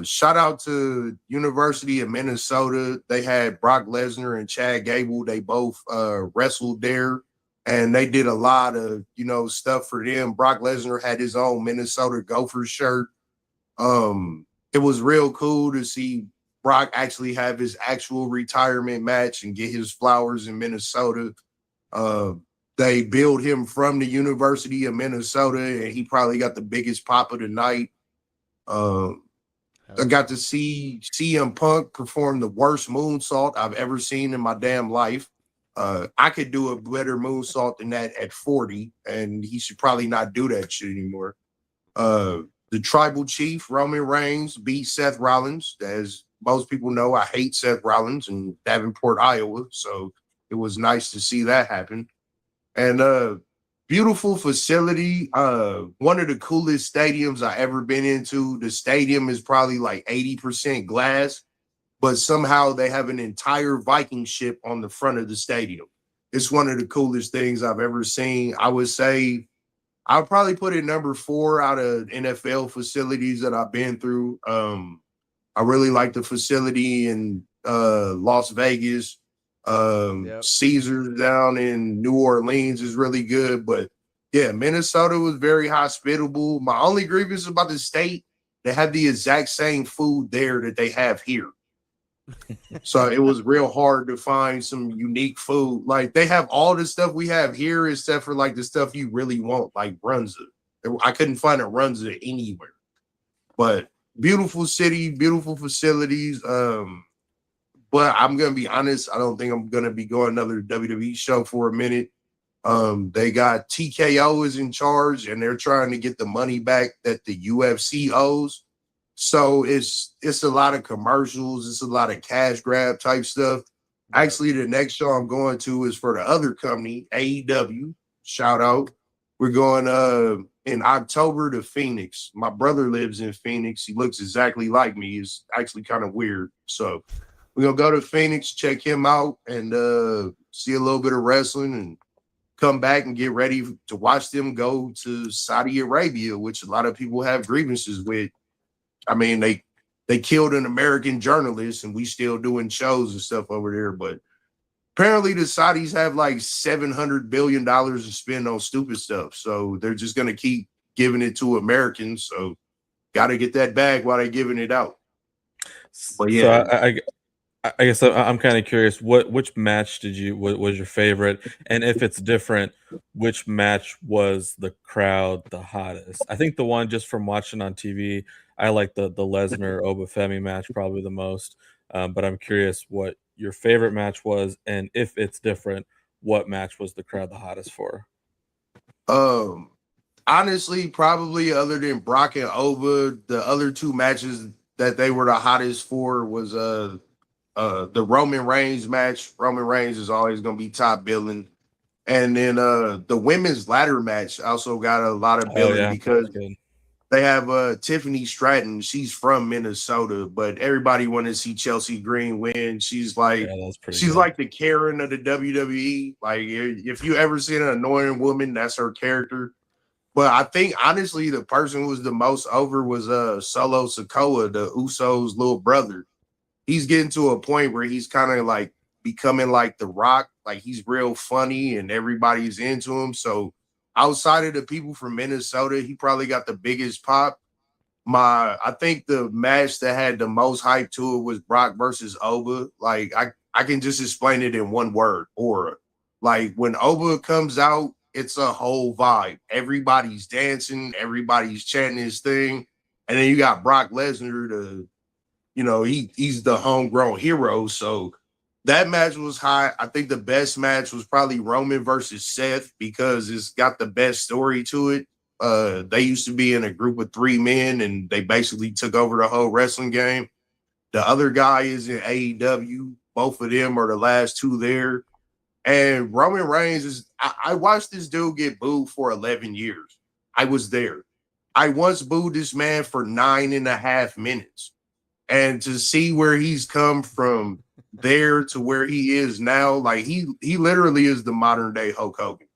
Shout out to University of Minnesota. They had Brock Lesnar and Chad Gable. They both wrestled there. And they did a lot of, stuff for them. Brock Lesnar had his own Minnesota Gophers shirt. It was real cool to see Brock actually have his actual retirement match and get his flowers in Minnesota. They billed him from the University of Minnesota, and he probably got the biggest pop of the night. I got to see CM Punk perform the worst moonsault I've ever seen in my damn life. I could do a better moonsault than that at 40, and he should probably not do that shit anymore. The tribal chief, Roman Reigns, beat Seth Rollins. As most people know, I hate Seth Rollins in Davenport, Iowa, so it was nice to see that happen. And beautiful facility. One of the coolest stadiums I ever been into. The stadium is probably like 80% glass, but somehow they have an entire Viking ship on the front of the stadium. It's one of the coolest things I've ever seen. I would say I'll probably put it number 4 out of NFL facilities that I've been through. I really like the facility in Las Vegas. Caesars down in New Orleans is really good. But yeah, Minnesota was very hospitable. My only grievance about the state, they have the exact same food there that they have here. So it was real hard to find some unique food. Like, they have all the stuff we have here except for like the stuff you really want, like Runza. I couldn't find a Runza anywhere. But beautiful city, beautiful facilities. But I'm gonna be honest, I don't think I'm gonna be going another WWE show for a minute. They got TKO is in charge, and they're trying to get the money back that the UFC owes. So it's a lot of commercials, it's a lot of cash grab type stuff. Actually, the next show I'm going to is for the other company, AEW. Shout out. We're going in October to Phoenix. My brother lives in Phoenix. He looks exactly like me. It's actually kind of weird. So we're gonna go to Phoenix, check him out, and see a little bit of wrestling and come back and get ready to watch them go to Saudi Arabia, which a lot of people have grievances with. I mean, they killed an American journalist, and we still doing shows and stuff over there. But apparently, the Saudis have like $700 billion to spend on stupid stuff, so they're just gonna keep giving it to Americans. So, got to get that bag while they're giving it out. But So yeah, I guess I'm kind of curious. Which match what was your favorite? And if it's different, which match was the crowd the hottest? I think the one just from watching on TV, I like the Lesnar Obafemi match probably the most. But I'm curious what your favorite match was, and if it's different, what match was the crowd the hottest for? honestly, probably other than Brock and Ova, the other two matches that they were the hottest for was the Roman Reigns match. Roman Reigns is always gonna be top billing. And then the women's ladder match also got a lot of billing because they have Tiffany Stratton. She's from Minnesota, but everybody wanted to see Chelsea Green win. She's like like the Karen of the WWE. Like if you ever seen an annoying woman, that's her character. But I think honestly, the person who was the most over was Solo Sikoa, the Usos' little brother. He's getting to a point where he's kind of like becoming like The Rock. Like he's real funny and everybody's into him. So outside of the people from Minnesota, he probably got the biggest pop. I think the match that had the most hype to it was Brock versus Oba. Like I can just explain it in one word, aura. Like when Oba comes out, it's a whole vibe. Everybody's dancing, everybody's chanting his thing. And then you got Brock Lesnar, he's the homegrown hero. So that match was high. I think the best match was probably Roman versus Seth because it's got the best story to it. They used to be in a group of 3 men and they basically took over the whole wrestling game. The other guy is in AEW. Both of them are the last 2 there. And Roman Reigns I watched this dude get booed for 11 years. I was there. I once booed this man for 9.5 minutes. And to see where he's come from there to where he is now, like he literally is the modern day Hulk Hogan.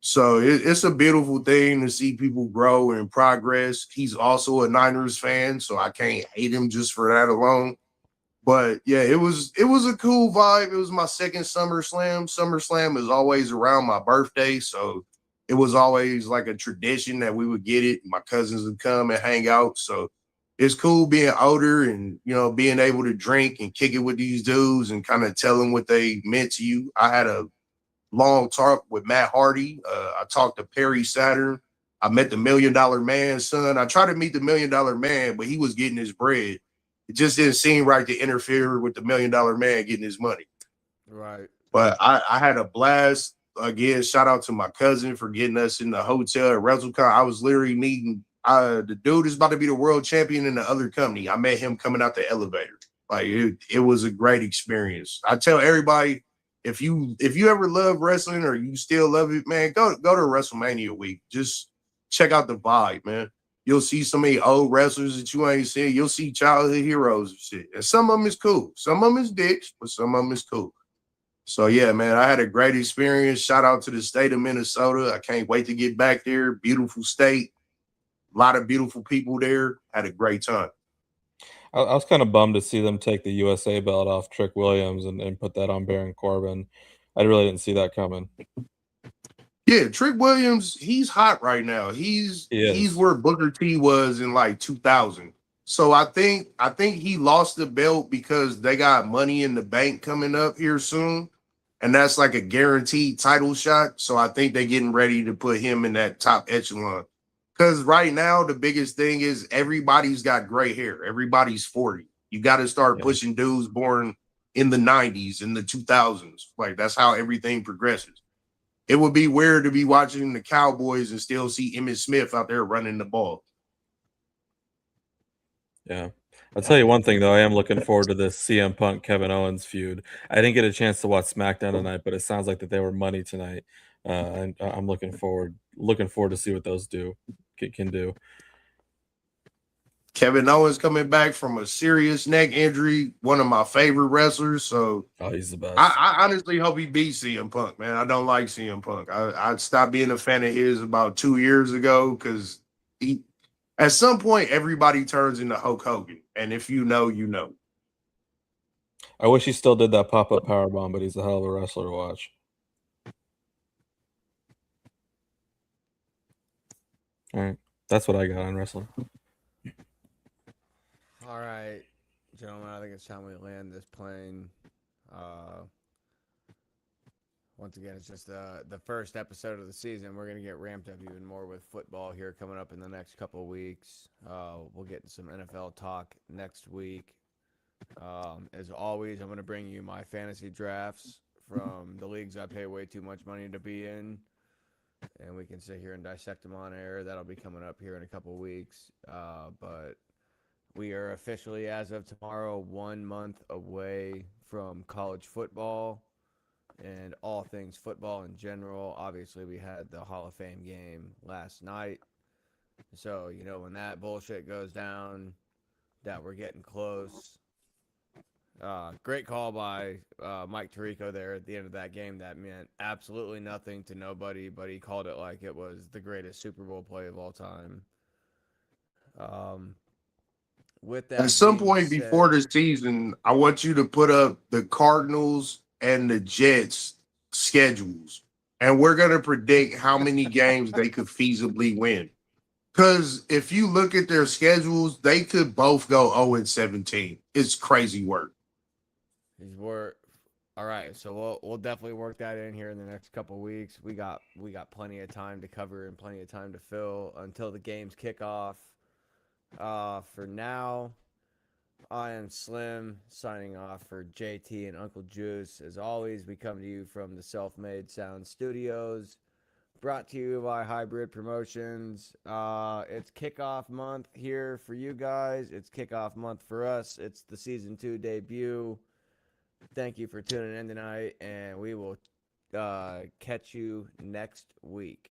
So it's a beautiful thing to see people grow and progress. He's also a Niners fan, so I can't hate him just for that alone. But yeah, it was a cool vibe. It was my second SummerSlam. SummerSlam is always around my birthday, so it was always like a tradition that we would get it. My cousins would come and hang out. So it's cool being older and being able to drink and kick it with these dudes and kind of tell them what they meant to you. I had a long talk with Matt Hardy. I talked to Perry Saturn. I met the $1 Million Man's son. I tried to meet the $1 Million Man, but he was getting his bread. It just didn't seem right to interfere with the $1 Million Man getting his money. Right. But I had a blast. Again, shout out to my cousin for getting us in the hotel at WrestleCon. I was literally meeting the dude is about to be the world champion in the other company. I met him coming out the elevator. Like it was a great experience. I tell everybody, if you ever love wrestling or you still love it, man, go to WrestleMania week. Just check out the vibe, man. You'll see so many old wrestlers that you ain't seen. You'll see childhood heroes and shit. And some of them is cool. Some of them is dicks, but some of them is cool. So, yeah, man, I had a great experience. Shout out to the state of Minnesota. I can't wait to get back there. Beautiful state. A lot of beautiful people there. Had a great time. I was kind of bummed to see them take the USA belt off Trick Williams and put that on Baron Corbin. I really didn't see that coming. Yeah, Trick Williams, he's hot right now. He's where Booker T was in like 2000. So I think he lost the belt because they got Money in the Bank coming up here soon. And that's like a guaranteed title shot. So I think they're getting ready to put him in that top echelon. Because right now, the biggest thing is everybody's got gray hair. Everybody's 40. You got to start pushing dudes born in the 90s, in the 2000s. Like, that's how everything progresses. It would be weird to be watching the Cowboys and still see Emmitt Smith out there running the ball. Yeah. I'll tell you one thing though, I am looking forward to this CM Punk Kevin Owens feud. I didn't get a chance to watch SmackDown tonight, but it sounds like that they were money tonight. And I'm looking forward to see what those can do. Kevin Owens coming back from a serious neck injury, one of my favorite wrestlers. So Oh, he's the best. I honestly hope he beats CM Punk, man. I don't like CM Punk. I stopped being a fan of his about 2 years ago because he at some point everybody turns into Hulk Hogan. And if you know, you know. I wish he still did that pop-up powerbomb, but he's a hell of a wrestler to watch. All right. That's what I got on wrestling. All right, gentlemen, I think it's time we land this plane. Once again, it's just the first episode of the season. We're going to get ramped up even more with football here coming up in the next couple of weeks. We'll get into some NFL talk next week. As always, I'm going to bring you my fantasy drafts from the leagues I pay way too much money to be in. And we can sit here and dissect them on air. That'll be coming up here in a couple of weeks. But we are officially, as of tomorrow, 1 month away from college football and all things football in general. Obviously, we had the Hall of Fame game last night. So, when that bullshit goes down, that we're getting close. Great call by Mike Tirico there at the end of that game. That meant absolutely nothing to nobody, but he called it like it was the greatest Super Bowl play of all time. With that At some being point before the said, season, I want you to put up the Cardinals and the Jets schedules, and we're going to predict how many games they could feasibly win. Because if you look at their schedules, they could both go 0-17. It's crazy work. all right. So we'll definitely work that in here in the next couple of weeks. We got plenty of time to cover and plenty of time to fill until the games kick off. For now, I am Slim signing off for JT and Uncle Juice. As always, we come to you from the Self-Made Sound Studios, brought to you by Hybrid Promotions. It's kickoff month here for you guys. It's kickoff month for us. It's the season 2 debut. Thank you for tuning in tonight, and we will catch you next week.